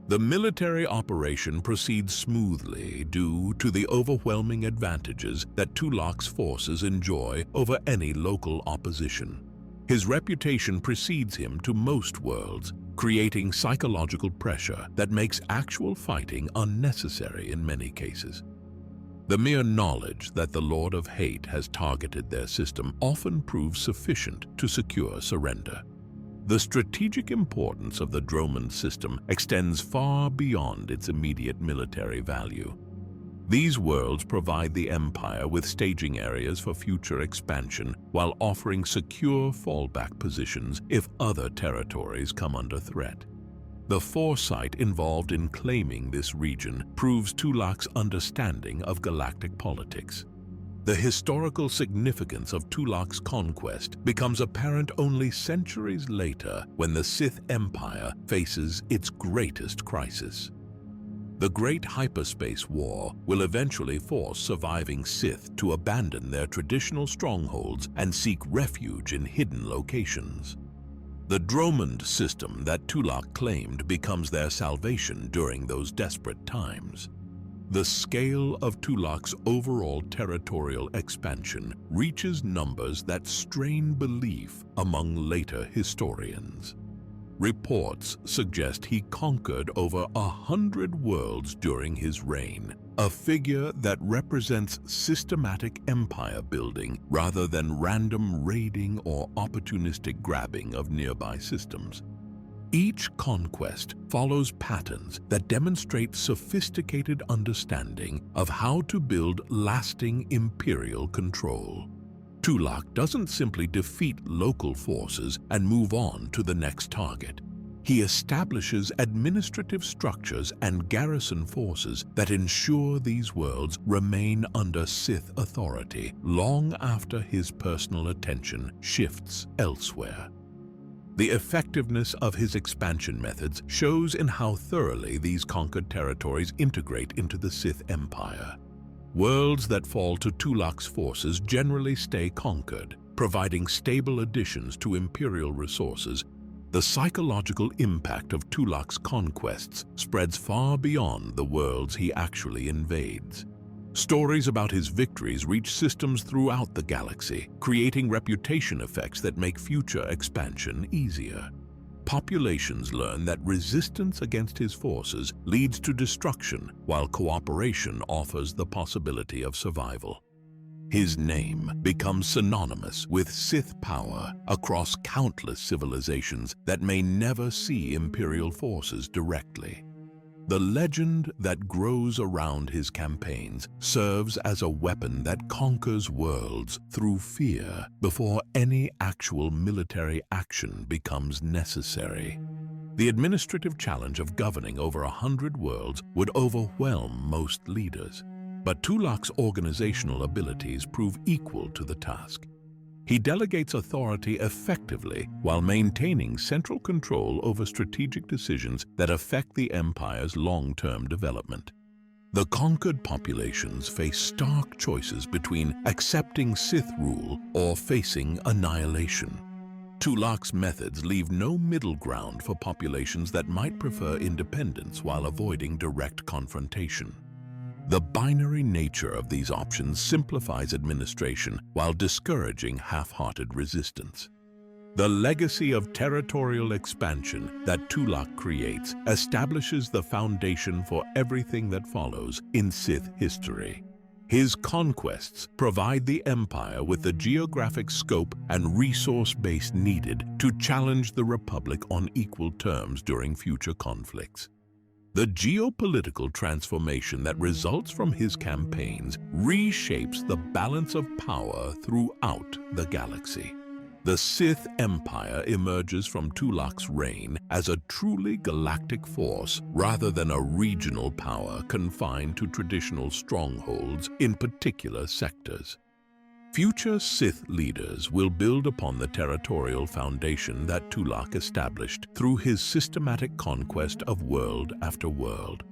The military operation proceeds smoothly due to the overwhelming advantages that Tulak's forces enjoy over any local opposition. His reputation precedes him to most worlds, creating psychological pressure that makes actual fighting unnecessary in many cases. The mere knowledge that the Lord of Hate has targeted their system often proves sufficient to secure surrender. The strategic importance of the Dromund system extends far beyond its immediate military value. These worlds provide the Empire with staging areas for future expansion while offering secure fallback positions if other territories come under threat. The foresight involved in claiming this region proves Tulak's understanding of galactic politics. The historical significance of Tulak's conquest becomes apparent only centuries later when the Sith Empire faces its greatest crisis. The Great Hyperspace War will eventually force surviving Sith to abandon their traditional strongholds and seek refuge in hidden locations. The Dromund system that Tulak claimed becomes their salvation during those desperate times. The scale of Tulak's overall territorial expansion reaches numbers that strain belief among later historians. Reports suggest he conquered over 100 worlds during his reign, a figure that represents systematic empire building rather than random raiding or opportunistic grabbing of nearby systems. Each conquest follows patterns that demonstrate sophisticated understanding of how to build lasting imperial control. Tulak doesn't simply defeat local forces and move on to the next target. He establishes administrative structures and garrison forces that ensure these worlds remain under Sith authority long after his personal attention shifts elsewhere. The effectiveness of his expansion methods shows in how thoroughly these conquered territories integrate into the Sith Empire. Worlds that fall to Tulak's forces generally stay conquered, providing stable additions to imperial resources. The psychological impact of Tulak's conquests spreads far beyond the worlds he actually invades. Stories about his victories reach systems throughout the galaxy, creating reputation effects that make future expansion easier. Populations learn that resistance against his forces leads to destruction, while cooperation offers the possibility of survival. His name becomes synonymous with Sith power across countless civilizations that may never see Imperial forces directly. The legend that grows around his campaigns serves as a weapon that conquers worlds through fear before any actual military action becomes necessary. The administrative challenge of governing over 100 worlds would overwhelm most leaders, but Tulak's organizational abilities prove equal to the task. He delegates authority effectively while maintaining central control over strategic decisions that affect the Empire's long-term development. The conquered populations face stark choices between accepting Sith rule or facing annihilation. Tulak's methods leave no middle ground for populations that might prefer independence while avoiding direct confrontation. The binary nature of these options simplifies administration while discouraging half-hearted resistance. The legacy of territorial expansion that Tulak creates establishes the foundation for everything that follows in Sith history. His conquests provide the Empire with the geographic scope and resource base needed to challenge the Republic on equal terms during future conflicts. The geopolitical transformation that results from his campaigns reshapes the balance of power throughout the galaxy. The Sith Empire emerges from Tulak's reign as a truly galactic force rather than a regional power confined to traditional strongholds in particular sectors. Future Sith leaders will build upon the territorial foundation that Tulak established through his systematic conquest of world after world.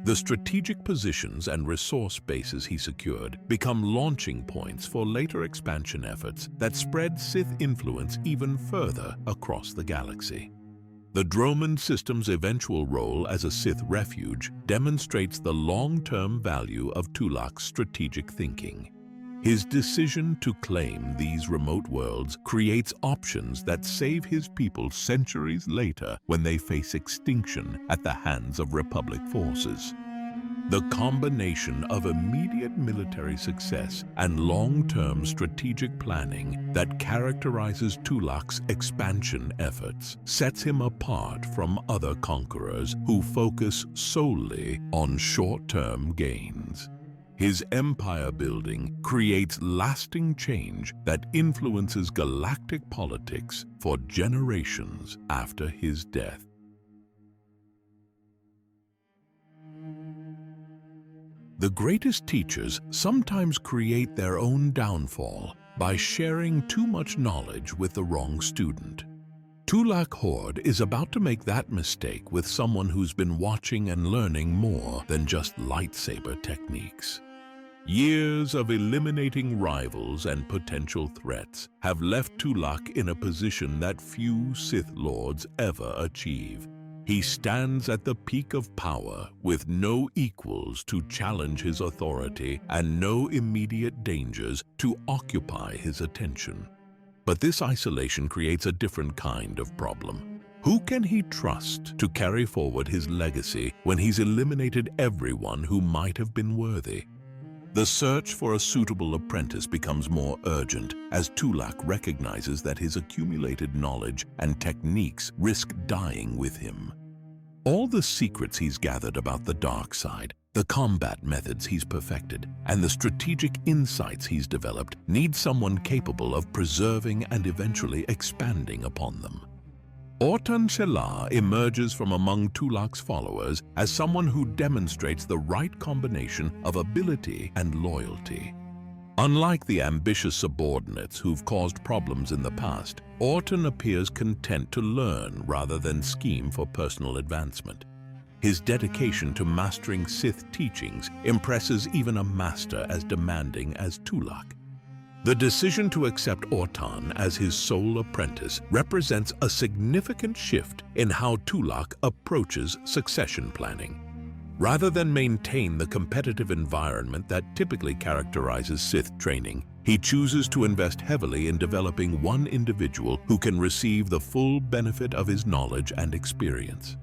The strategic positions and resource bases he secured become launching points for later expansion efforts that spread Sith influence even further across the galaxy. The Dromund system's eventual role as a Sith refuge demonstrates the long-term value of Tulak's strategic thinking. His decision to claim these remote worlds creates options that save his people centuries later when they face extinction at the hands of Republic forces. The combination of immediate military success and long-term strategic planning that characterizes Tulak's expansion efforts sets him apart from other conquerors who focus solely on short-term gains. His empire building creates lasting change that influences galactic politics for generations after his death. The greatest teachers sometimes create their own downfall by sharing too much knowledge with the wrong student. Tulak Hord is about to make that mistake with someone who's been watching and learning more than just lightsaber techniques. Years of eliminating rivals and potential threats have left Tulak in a position that few Sith Lords ever achieve. He stands at the peak of power with no equals to challenge his authority and no immediate dangers to occupy his attention. But this isolation creates a different kind of problem. Who can he trust to carry forward his legacy when he's eliminated everyone who might have been worthy? The search for a suitable apprentice becomes more urgent as Tulak recognizes that his accumulated knowledge and techniques risk dying with him. All the secrets he's gathered about the dark side, the combat methods he's perfected, and the strategic insights he's developed need someone capable of preserving and eventually expanding upon them. Ortan emerges from among Tulak's followers as someone who demonstrates the right combination of ability and loyalty. Unlike the ambitious subordinates who've caused problems in the past, Ortan appears content to learn rather than scheme for personal advancement. His dedication to mastering Sith teachings impresses even a master as demanding as Tulak. The decision to accept Ortan as his sole apprentice represents a significant shift in how Tulak approaches succession planning. Rather than maintain the competitive environment that typically characterizes Sith training, he chooses to invest heavily in developing one individual who can receive the full benefit of his knowledge and experience.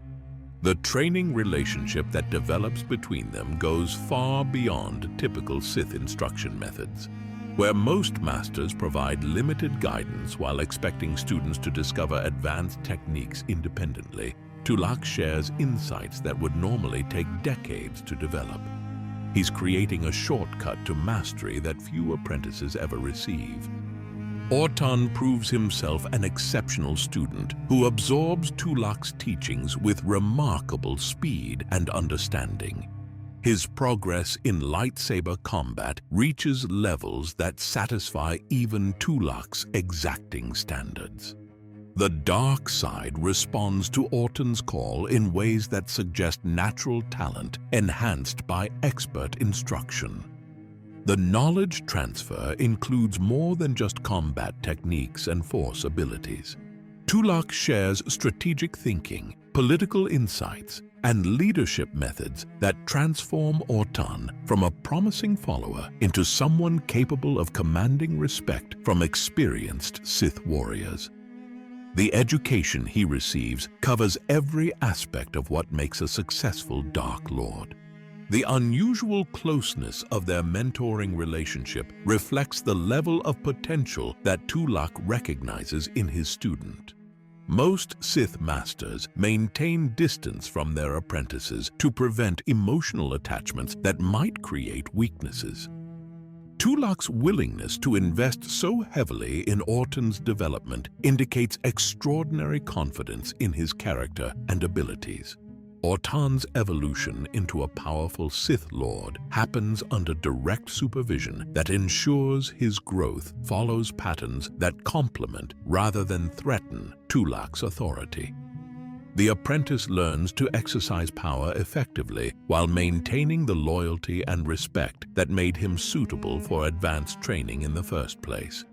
The training relationship that develops between them goes far beyond typical Sith instruction methods. Where most masters provide limited guidance while expecting students to discover advanced techniques independently, Tulak shares insights that would normally take decades to develop. He's creating a shortcut to mastery that few apprentices ever receive. Ortan proves himself an exceptional student who absorbs Tulak's teachings with remarkable speed and understanding. His progress in lightsaber combat reaches levels that satisfy even Tulak's exacting standards. The dark side responds to Ortan's call in ways that suggest natural talent enhanced by expert instruction. The knowledge transfer includes more than just combat techniques and force abilities. Tulak shares strategic thinking, political insights, and leadership methods that transform Ortan from a promising follower into someone capable of commanding respect from experienced Sith warriors. The education he receives covers every aspect of what makes a successful Dark Lord. The unusual closeness of their mentoring relationship reflects the level of potential that Tulak recognizes in his student. Most Sith masters maintain distance from their apprentices to prevent emotional attachments that might create weaknesses. Tulak's willingness to invest so heavily in Ortan's development indicates extraordinary confidence in his character and abilities. Ortan's evolution into a powerful Sith Lord happens under direct supervision that ensures his growth follows patterns that complement rather than threaten Tulak's authority. The apprentice learns to exercise power effectively while maintaining the loyalty and respect that made him suitable for advanced training in the first place.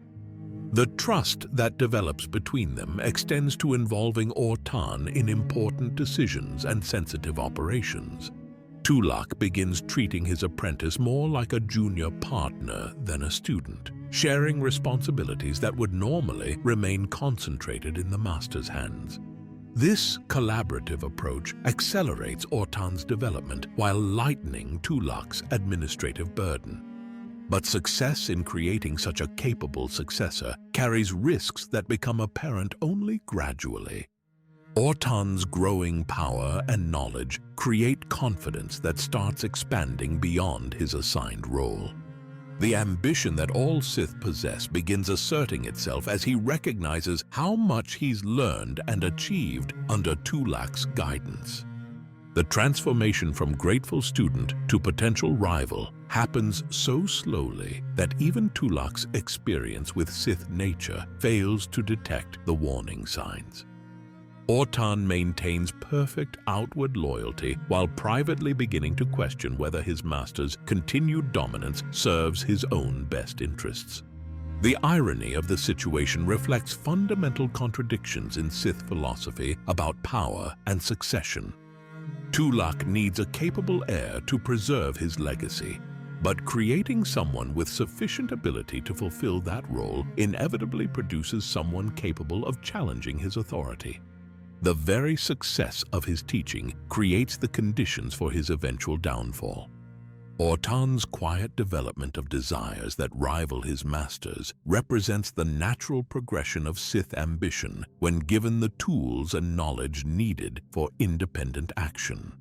The trust that develops between them extends to involving Ortan in important decisions and sensitive operations. Tulak begins treating his apprentice more like a junior partner than a student, sharing responsibilities that would normally remain concentrated in the master's hands. This collaborative approach accelerates Ortan's development while lightening Tulak's administrative burden. But success in creating such a capable successor carries risks that become apparent only gradually. Ortan's growing power and knowledge create confidence that starts expanding beyond his assigned role. The ambition that all Sith possess begins asserting itself as he recognizes how much he's learned and achieved under Tulak's guidance. The transformation from grateful student to potential rival happens so slowly that even Tulak's experience with Sith nature fails to detect the warning signs. Ortan maintains perfect outward loyalty while privately beginning to question whether his master's continued dominance serves his own best interests. The irony of the situation reflects fundamental contradictions in Sith philosophy about power and succession. Tulak needs a capable heir to preserve his legacy, but creating someone with sufficient ability to fulfill that role inevitably produces someone capable of challenging his authority. The very success of his teaching creates the conditions for his eventual downfall. Ortan's quiet development of desires that rival his master's represents the natural progression of Sith ambition when given the tools and knowledge needed for independent action.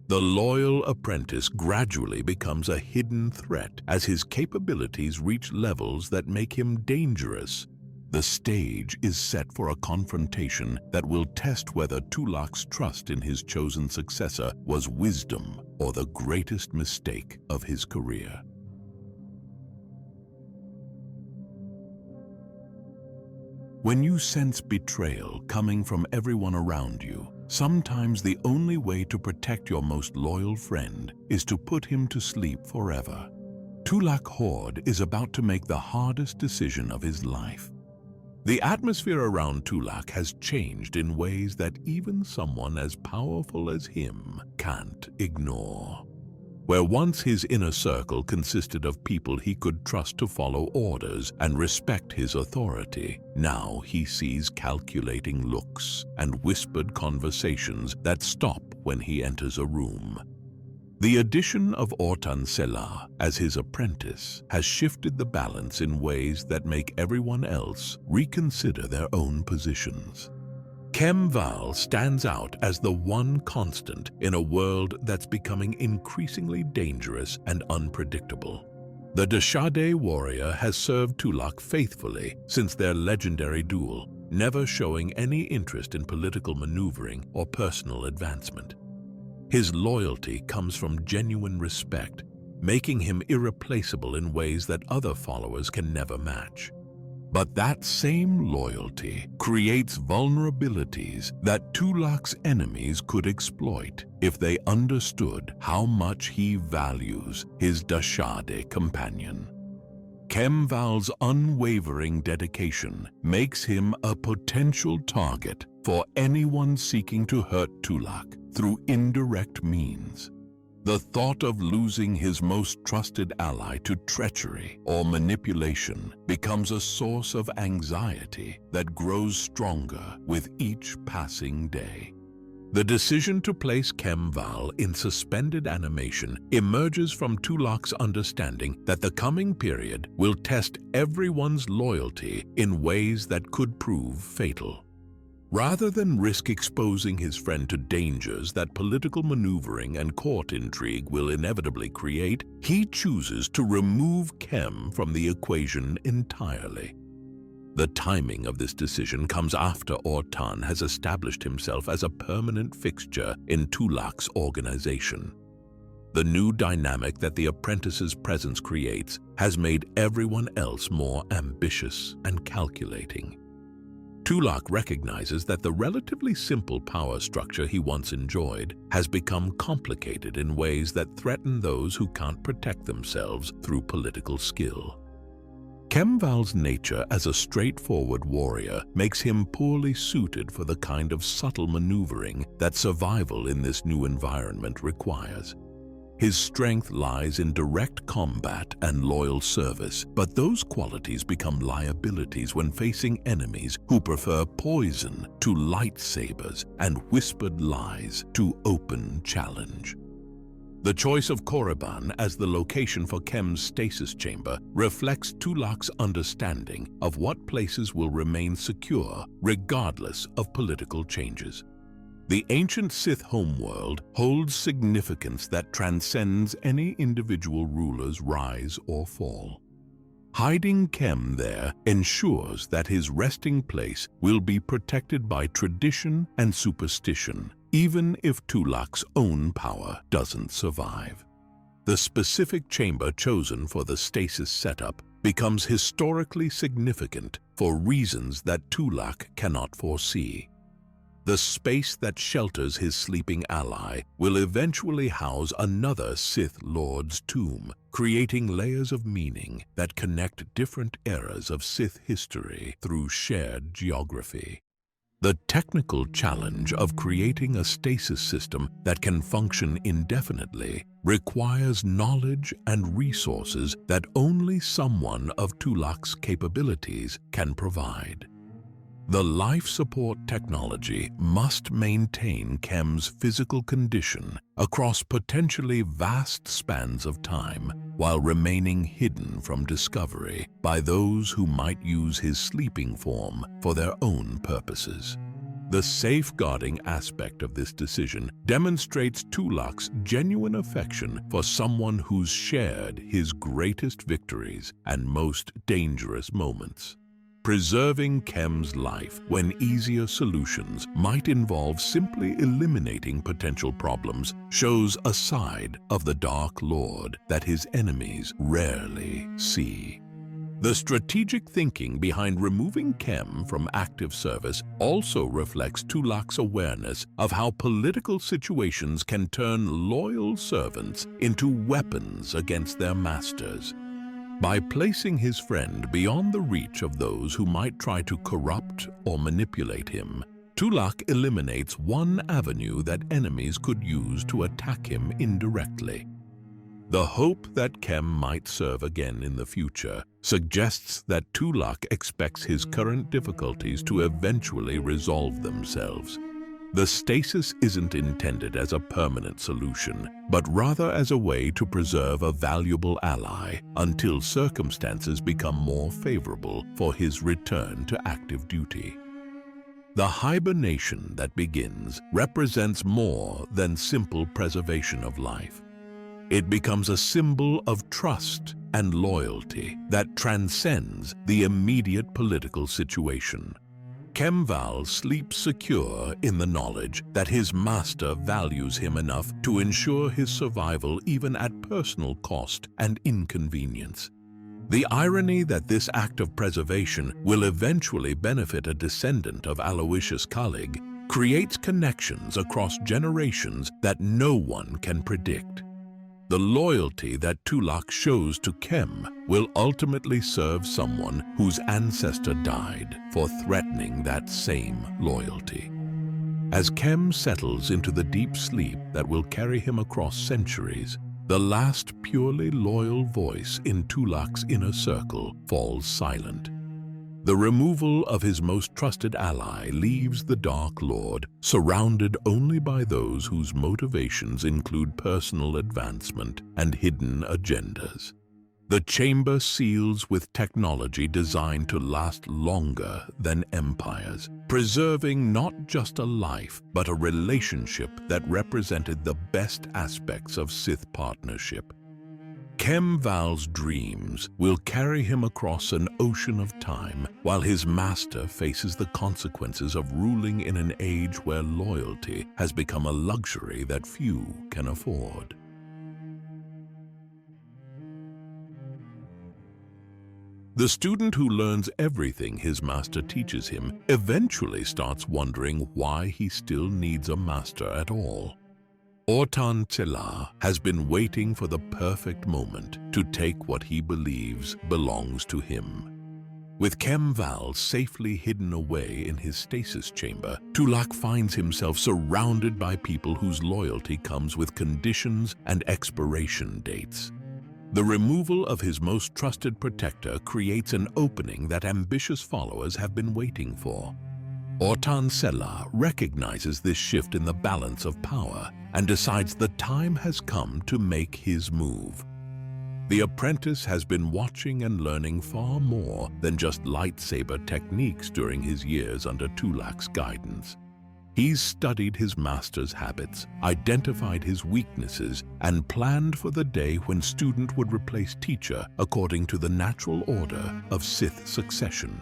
The loyal apprentice gradually becomes a hidden threat as his capabilities reach levels that make him dangerous. The stage is set for a confrontation that will test whether Tulak's trust in his chosen successor was wisdom or the greatest mistake of his career. When you sense betrayal coming from everyone around you, sometimes the only way to protect your most loyal friend is to put him to sleep forever. Tulak Hord is about to make the hardest decision of his life. The atmosphere around Tulak has changed in ways that even someone as powerful as him can't ignore. Where once his inner circle consisted of people he could trust to follow orders and respect his authority, now he sees calculating looks and whispered conversations that stop when he enters a room. The addition of Ortan as his apprentice has shifted the balance in ways that make everyone else reconsider their own positions. Khem Val stands out as the one constant in a world that's becoming increasingly dangerous and unpredictable. The Dashade warrior has served Tulak faithfully since their legendary duel, never showing any interest in political maneuvering or personal advancement. His loyalty comes from genuine respect, making him irreplaceable in ways that other followers can never match. But that same loyalty creates vulnerabilities that Tulak's enemies could exploit if they understood how much he values his Dashade companion. Khem Val's unwavering dedication makes him a potential target for anyone seeking to hurt Tulak through indirect means. The thought of losing his most trusted ally to treachery or manipulation becomes a source of anxiety that grows stronger with each passing day. The decision to place Khem Val in suspended animation emerges from Tulak's understanding that the coming period will test everyone's loyalty in ways that could prove fatal. Rather than risk exposing his friend to dangers that political maneuvering and court intrigue will inevitably create, he chooses to remove Khem from the equation entirely. The timing of this decision comes after Ortan has established himself as a permanent fixture in Tulak's organization. The new dynamic that the apprentice's presence creates has made everyone else more ambitious and calculating. Tulak recognizes that the relatively simple power structure he once enjoyed has become complicated in ways that threaten those who can't protect themselves through political skill. Khem Val's nature as a straightforward warrior makes him poorly suited for the kind of subtle maneuvering that survival in this new environment requires. His strength lies in direct combat and loyal service, but those qualities become liabilities when facing enemies who prefer poison to lightsabers and whispered lies to open challenge. The choice of Korriban as the location for Khem's stasis chamber reflects Tulak's understanding of what places will remain secure regardless of political changes. The ancient Sith homeworld holds significance that transcends any individual ruler's rise or fall. Hiding Khem there ensures that his resting place will be protected by tradition and superstition, even if Tulak's own power doesn't survive. The specific chamber chosen for the stasis setup becomes historically significant for reasons that Tulak cannot foresee. The space that shelters his sleeping ally will eventually house another Sith Lord's tomb, creating layers of meaning that connect different eras of Sith history through shared geography. The technical challenge of creating a stasis system that can function indefinitely requires knowledge and resources that only someone of Tulak's capabilities can provide. The life support technology must maintain Khem's physical condition across potentially vast spans of time while remaining hidden from discovery by those who might use his sleeping form for their own purposes. The safeguarding aspect of this decision demonstrates Tulak's genuine affection for someone who's shared his greatest victories and most dangerous moments. Preserving Khem's life when easier solutions might involve simply eliminating potential problems shows a side of the Dark Lord that his enemies rarely see. The strategic thinking behind removing Khem from active service also reflects Tulak's awareness of how political situations can turn loyal servants into weapons against their masters. By placing his friend beyond the reach of those who might try to corrupt or manipulate him, Tulak eliminates one avenue that enemies could use to attack him indirectly. The hope that Khem might serve again in the future suggests that Tulak expects his current difficulties to eventually resolve themselves. The stasis isn't intended as a permanent solution, but rather as a way to preserve a valuable ally until circumstances become more favorable for his return to active duty. The hibernation that begins represents more than simple preservation of life. It becomes a symbol of trust and loyalty that transcends the immediate political situation. Khem Val sleeps secure in the knowledge that his master values him enough to ensure his survival even at personal cost and inconvenience. The irony that this act of preservation will eventually benefit a descendant of Aloysius Kallig creates connections across generations that no one can predict. The loyalty that Tulak shows to Khem will ultimately serve someone whose ancestor died for threatening that same loyalty. As Khem settles into the deep sleep that will carry him across centuries, the last purely loyal voice in Tulak's inner circle falls silent. The removal of his most trusted ally leaves the Dark Lord surrounded only by those whose motivations include personal advancement and hidden agendas. The chamber seals with technology designed to last longer than empires, preserving not just a life, but a relationship that represented the best aspects of Sith partnership. Khem Val's dreams will carry him across an ocean of time while his master faces the consequences of ruling in an age where loyalty has become a luxury that few can afford. The student who learns everything his master teaches him eventually starts wondering why he still needs a master at all. Ortan has been waiting for the perfect moment to take what he believes belongs to him. With Khem Val safely hidden away in his stasis chamber, Tulak finds himself surrounded by people whose loyalty comes with conditions and expiration dates. The removal of his most trusted protector creates an opening that ambitious followers have been waiting for. Ortan recognizes this shift in the balance of power and decides the time has come to make his move. The Apprentice has been watching and learning far more than just lightsaber techniques during his years under Tulak's guidance. He's studied his master's habits, identified his weaknesses, and planned for the day when student would replace teacher according to the natural order of Sith succession.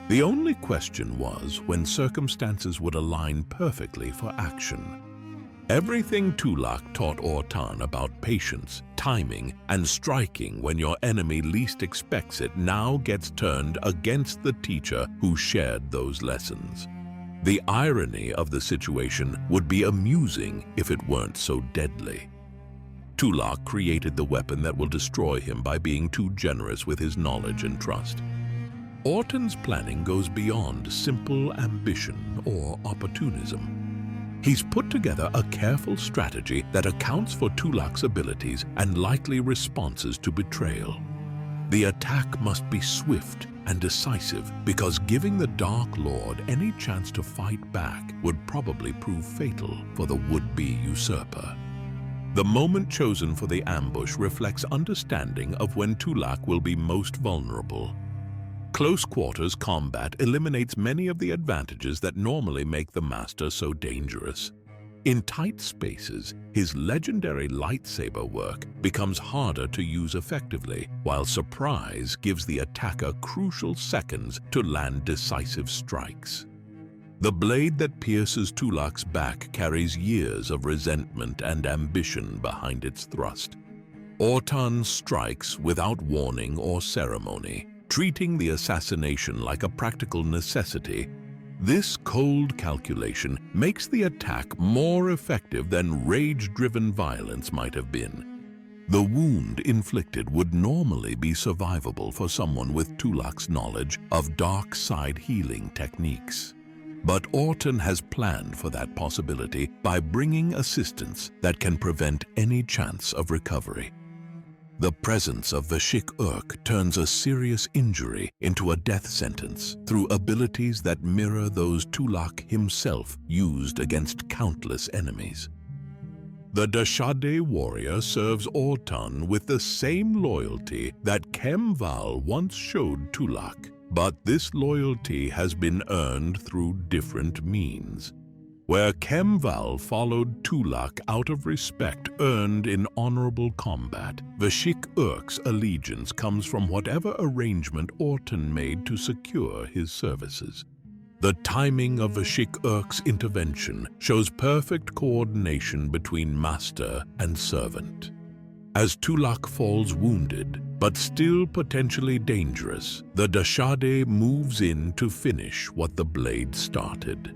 The only question was when circumstances would align perfectly for action. Everything Tulak taught Ortan about patience, timing, and striking when your enemy least expects it now gets turned against the teacher who shared those lessons. The irony of the situation would be amusing if it weren't so deadly. Tulak created the weapon that will destroy him by being too generous with his knowledge and trust. Ortan's planning goes beyond simple ambition or opportunism. He's put together a careful strategy that accounts for Tulak's abilities and likely responses to betrayal. The attack must be swift and decisive because giving the Dark Lord any chance to fight back would probably prove fatal for the would-be usurper. The moment chosen for the ambush reflects understanding of when Tulak will be most vulnerable. Close quarters combat eliminates many of the advantages that normally make the Master so dangerous. In tight spaces, his legendary lightsaber work becomes harder to use effectively, while surprise gives the attacker crucial seconds to land decisive strikes. The blade that pierces Tulak's back carries years of resentment and ambition behind its thrust. Ortan strikes without warning or ceremony, treating the assassination like a practical necessity. This cold calculation makes the attack more effective than rage-driven violence might have been. The wound inflicted would normally be survivable for someone with Tulak's knowledge of dark side healing techniques. But Ortan has planned for that possibility by bringing assistance that can prevent any chance of recovery. The presence of Vashik-Urk turns a serious injury into a death sentence through abilities that mirror those Tulak himself used against countless enemies. The Dashade warrior serves Ortan with the same loyalty that Khem Val once showed Tulak, but this loyalty has been earned through different means. Where Khem Val followed Tulak out of respect earned in honorable combat, Vashik-Urk's allegiance comes from whatever arrangement Ortan made to secure his services. The timing of Vashik-Urk's intervention shows perfect coordination between master and servant. As Tulak falls wounded, but still potentially dangerous, the Dashade moves in to finish what the blade started.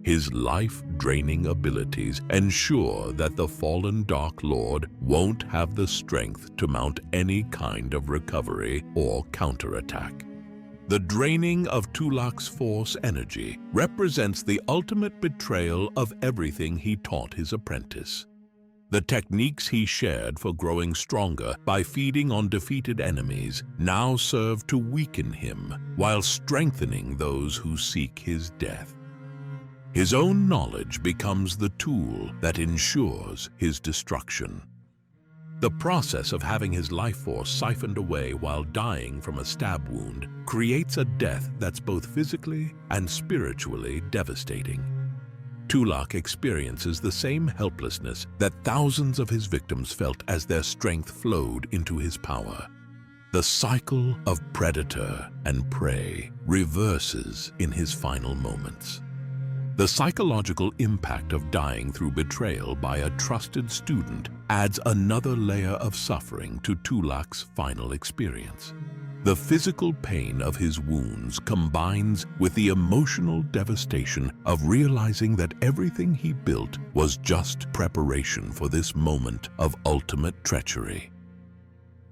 His life-draining abilities ensure that the fallen Dark Lord won't have the strength to mount any kind of recovery or counterattack. The draining of Tulak's force energy represents the ultimate betrayal of everything he taught his apprentice. The techniques he shared for growing stronger by feeding on defeated enemies now serve to weaken him while strengthening those who seek his death. His own knowledge becomes the tool that ensures his destruction. The process of having his life force siphoned away while dying from a stab wound creates a death that's both physically and spiritually devastating. Tulak experiences the same helplessness that thousands of his victims felt as their strength flowed into his power. The cycle of predator and prey reverses in his final moments. The psychological impact of dying through betrayal by a trusted student adds another layer of suffering to Tulak's final experience. The physical pain of his wounds combines with the emotional devastation of realizing that everything he built was just preparation for this moment of ultimate treachery.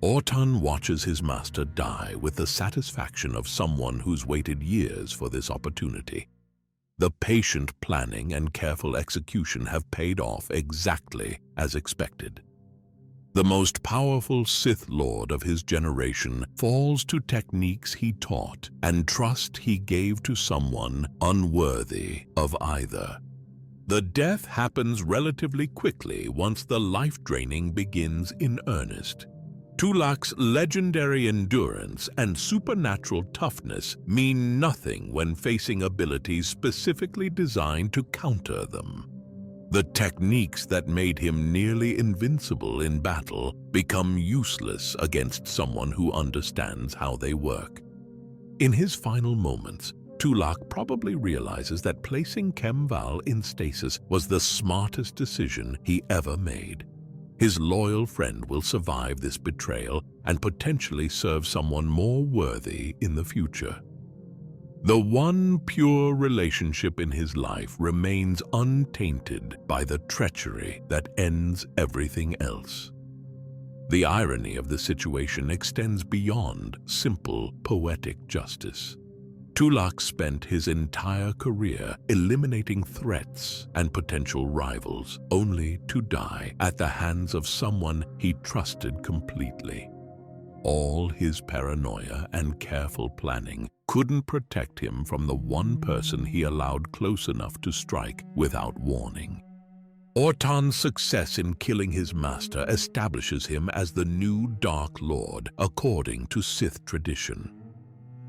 Ortan watches his master die with the satisfaction of someone who's waited years for this opportunity. The patient planning and careful execution have paid off exactly as expected. The most powerful Sith Lord of his generation falls to techniques he taught and trust he gave to someone unworthy of either. The death happens relatively quickly once the life draining begins in earnest. Tulak's legendary endurance and supernatural toughness mean nothing when facing abilities specifically designed to counter them. The techniques that made him nearly invincible in battle become useless against someone who understands how they work. In his final moments, Tulak probably realizes that placing Khem Val in stasis was the smartest decision he ever made. His loyal friend will survive this betrayal and potentially serve someone more worthy in the future. The one pure relationship in his life remains untainted by the treachery that ends everything else. The irony of the situation extends beyond simple poetic justice. Tulak spent his entire career eliminating threats and potential rivals, only to die at the hands of someone he trusted completely. All his paranoia and careful planning couldn't protect him from the one person he allowed close enough to strike without warning. Ortan's success in killing his master establishes him as the new Dark Lord according to Sith tradition.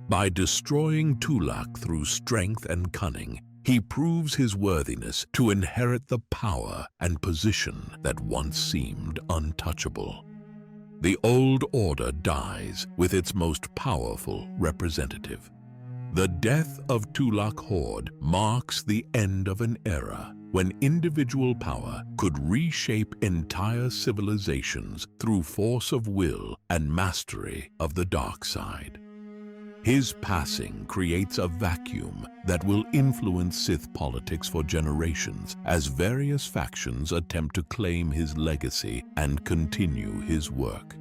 By destroying Tulak through strength and cunning, he proves his worthiness to inherit the power and position that once seemed untouchable. The old order dies with its most powerful representative. The death of Tulak Hord marks the end of an era when individual power could reshape entire civilizations through force of will and mastery of the dark side. His passing creates a vacuum that will influence Sith politics for generations as various factions attempt to claim his legacy and continue his work.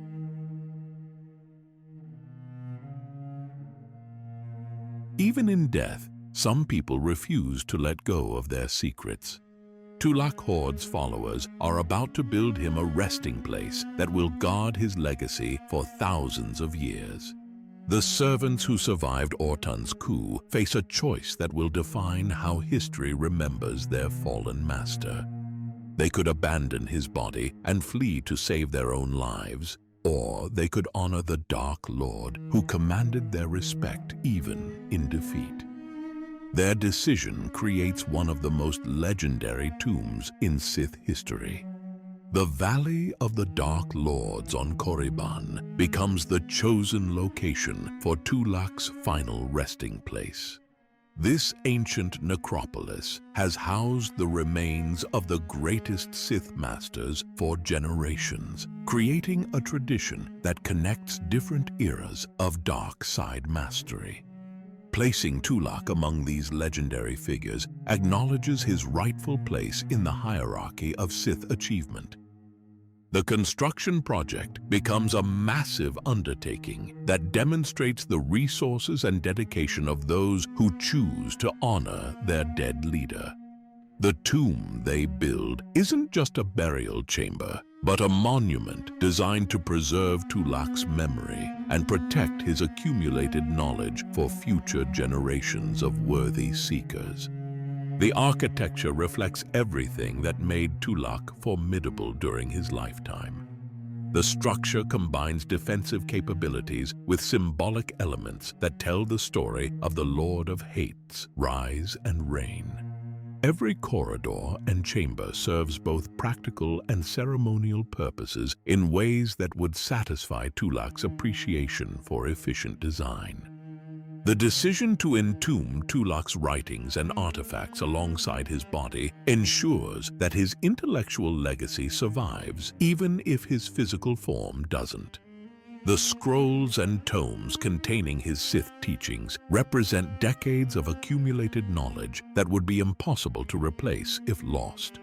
Even in death, some people refuse to let go of their secrets. Tulak Hord's followers are about to build him a resting place that will guard his legacy for thousands of years. The servants who survived Ortan's coup face a choice that will define how history remembers their fallen master. They could abandon his body and flee to save their own lives, or they could honor the Dark Lord who commanded their respect even in defeat. Their decision creates one of the most legendary tombs in Sith history. The Valley of the Dark Lords on Korriban becomes the chosen location for Tulak's final resting place. This ancient necropolis has housed the remains of the greatest Sith masters for generations, creating a tradition that connects different eras of dark side mastery. Placing Tulak among these legendary figures acknowledges his rightful place in the hierarchy of Sith achievement. The construction project becomes a massive undertaking that demonstrates the resources and dedication of those who choose to honor their dead leader. The tomb they build isn't just a burial chamber, but a monument designed to preserve Tulak's memory and protect his accumulated knowledge for future generations of worthy seekers. The architecture reflects everything that made Tulak formidable during his lifetime. The structure combines defensive capabilities with symbolic elements that tell the story of the Lord of Hate's rise and reign. Every corridor and chamber serves both practical and ceremonial purposes in ways that would satisfy Tulak's appreciation for efficient design. The decision to entomb Tulak's writings and artifacts alongside his body ensures that his intellectual legacy survives, even if his physical form doesn't. The scrolls and tomes containing his Sith teachings represent decades of accumulated knowledge that would be impossible to replace if lost.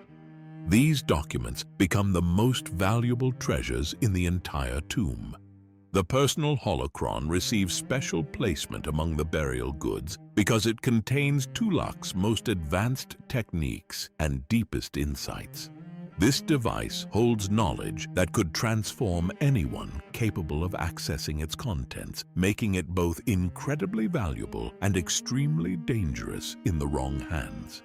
These documents become the most valuable treasures in the entire tomb. The personal holocron receives special placement among the burial goods because it contains Tulak's most advanced techniques and deepest insights. This device holds knowledge that could transform anyone capable of accessing its contents, making it both incredibly valuable and extremely dangerous in the wrong hands.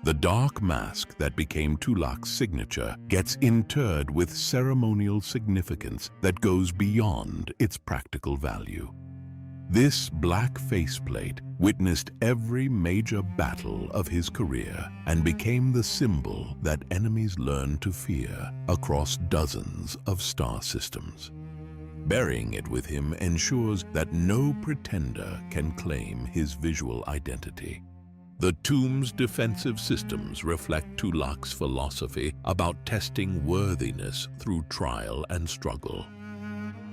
The dark mask that became Tulak's signature gets interred with ceremonial significance that goes beyond its practical value. This black faceplate witnessed every major battle of his career and became the symbol that enemies learned to fear across dozens of star systems. Burying it with him ensures that no pretender can claim his visual identity. The tomb's defensive systems reflect Tulak's philosophy about testing worthiness through trial and struggle.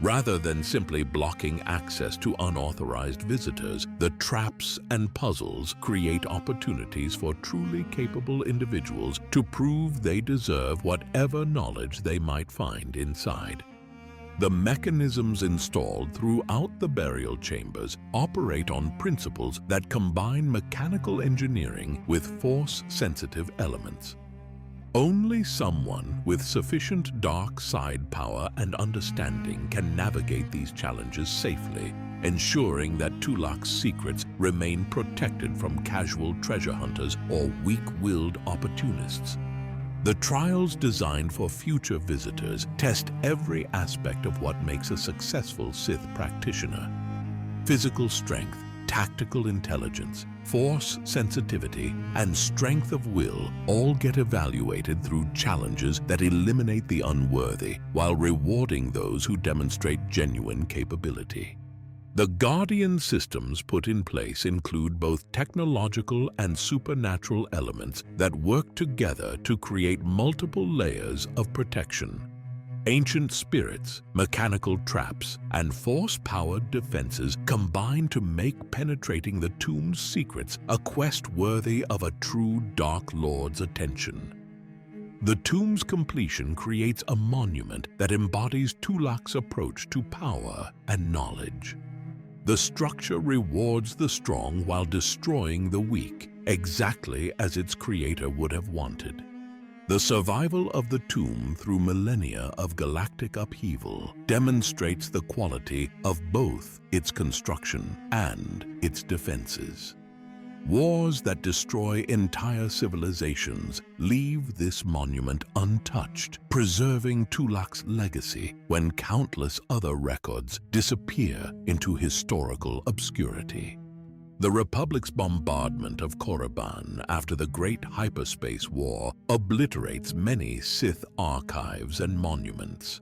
Rather than simply blocking access to unauthorized visitors, the traps and puzzles create opportunities for truly capable individuals to prove they deserve whatever knowledge they might find inside. The mechanisms installed throughout the burial chambers operate on principles that combine mechanical engineering with force-sensitive elements. Only someone with sufficient dark side power and understanding can navigate these challenges safely, ensuring that Tulak's secrets remain protected from casual treasure hunters or weak-willed opportunists. The trials designed for future visitors test every aspect of what makes a successful Sith practitioner. Physical strength, tactical intelligence, force sensitivity, and strength of will all get evaluated through challenges that eliminate the unworthy while rewarding those who demonstrate genuine capability. The Guardian systems put in place include both technological and supernatural elements that work together to create multiple layers of protection. Ancient spirits, mechanical traps, and force-powered defenses combine to make penetrating the tomb's secrets a quest worthy of a true Dark Lord's attention. The tomb's completion creates a monument that embodies Tulak's approach to power and knowledge. The structure rewards the strong while destroying the weak, exactly as its creator would have wanted. The survival of the tomb through millennia of galactic upheaval demonstrates the quality of both its construction and its defenses. Wars that destroy entire civilizations leave this monument untouched, preserving Tulak's legacy when countless other records disappear into historical obscurity. The Republic's bombardment of Korriban after the Great Hyperspace War obliterates many Sith archives and monuments,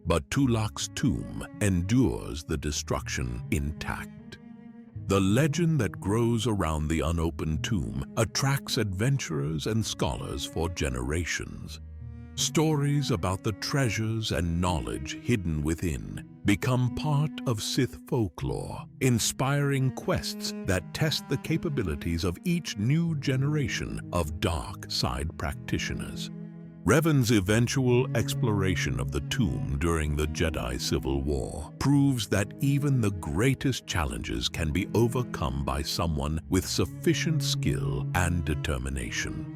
but Tulak's tomb endures the destruction intact. The legend that grows around the unopened tomb attracts adventurers and scholars for generations. Stories about the treasures and knowledge hidden within become part of Sith folklore, inspiring quests that test the capabilities of each new generation of dark side practitioners. Revan's eventual exploration of the tomb during the Jedi Civil War proves that even the greatest challenges can be overcome by someone with sufficient skill and determination.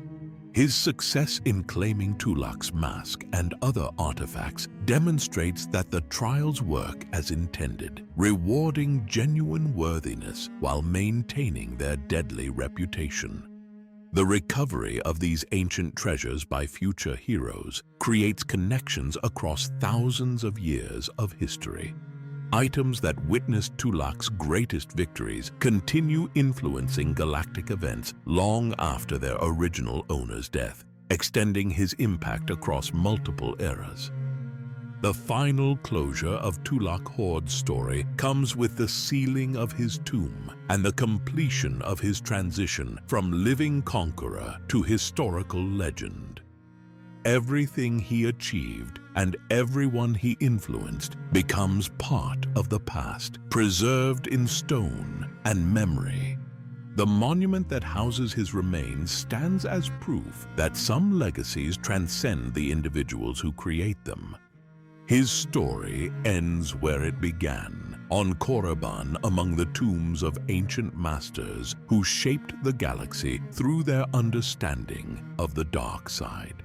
His success in claiming Tulak's mask and other artifacts demonstrates that the trials work as intended, rewarding genuine worthiness while maintaining their deadly reputation. The recovery of these ancient treasures by future heroes creates connections across thousands of years of history. Items that witnessed Tulak's greatest victories continue influencing galactic events long after their original owner's death, extending his impact across multiple eras. The final closure of Tulak Hord's story comes with the sealing of his tomb and the completion of his transition from living conqueror to historical legend. Everything he achieved and everyone he influenced becomes part of the past, preserved in stone and memory. The monument that houses his remains stands as proof that some legacies transcend the individuals who create them. His story ends where it began, on Korriban among the tombs of ancient masters who shaped the galaxy through their understanding of the dark side.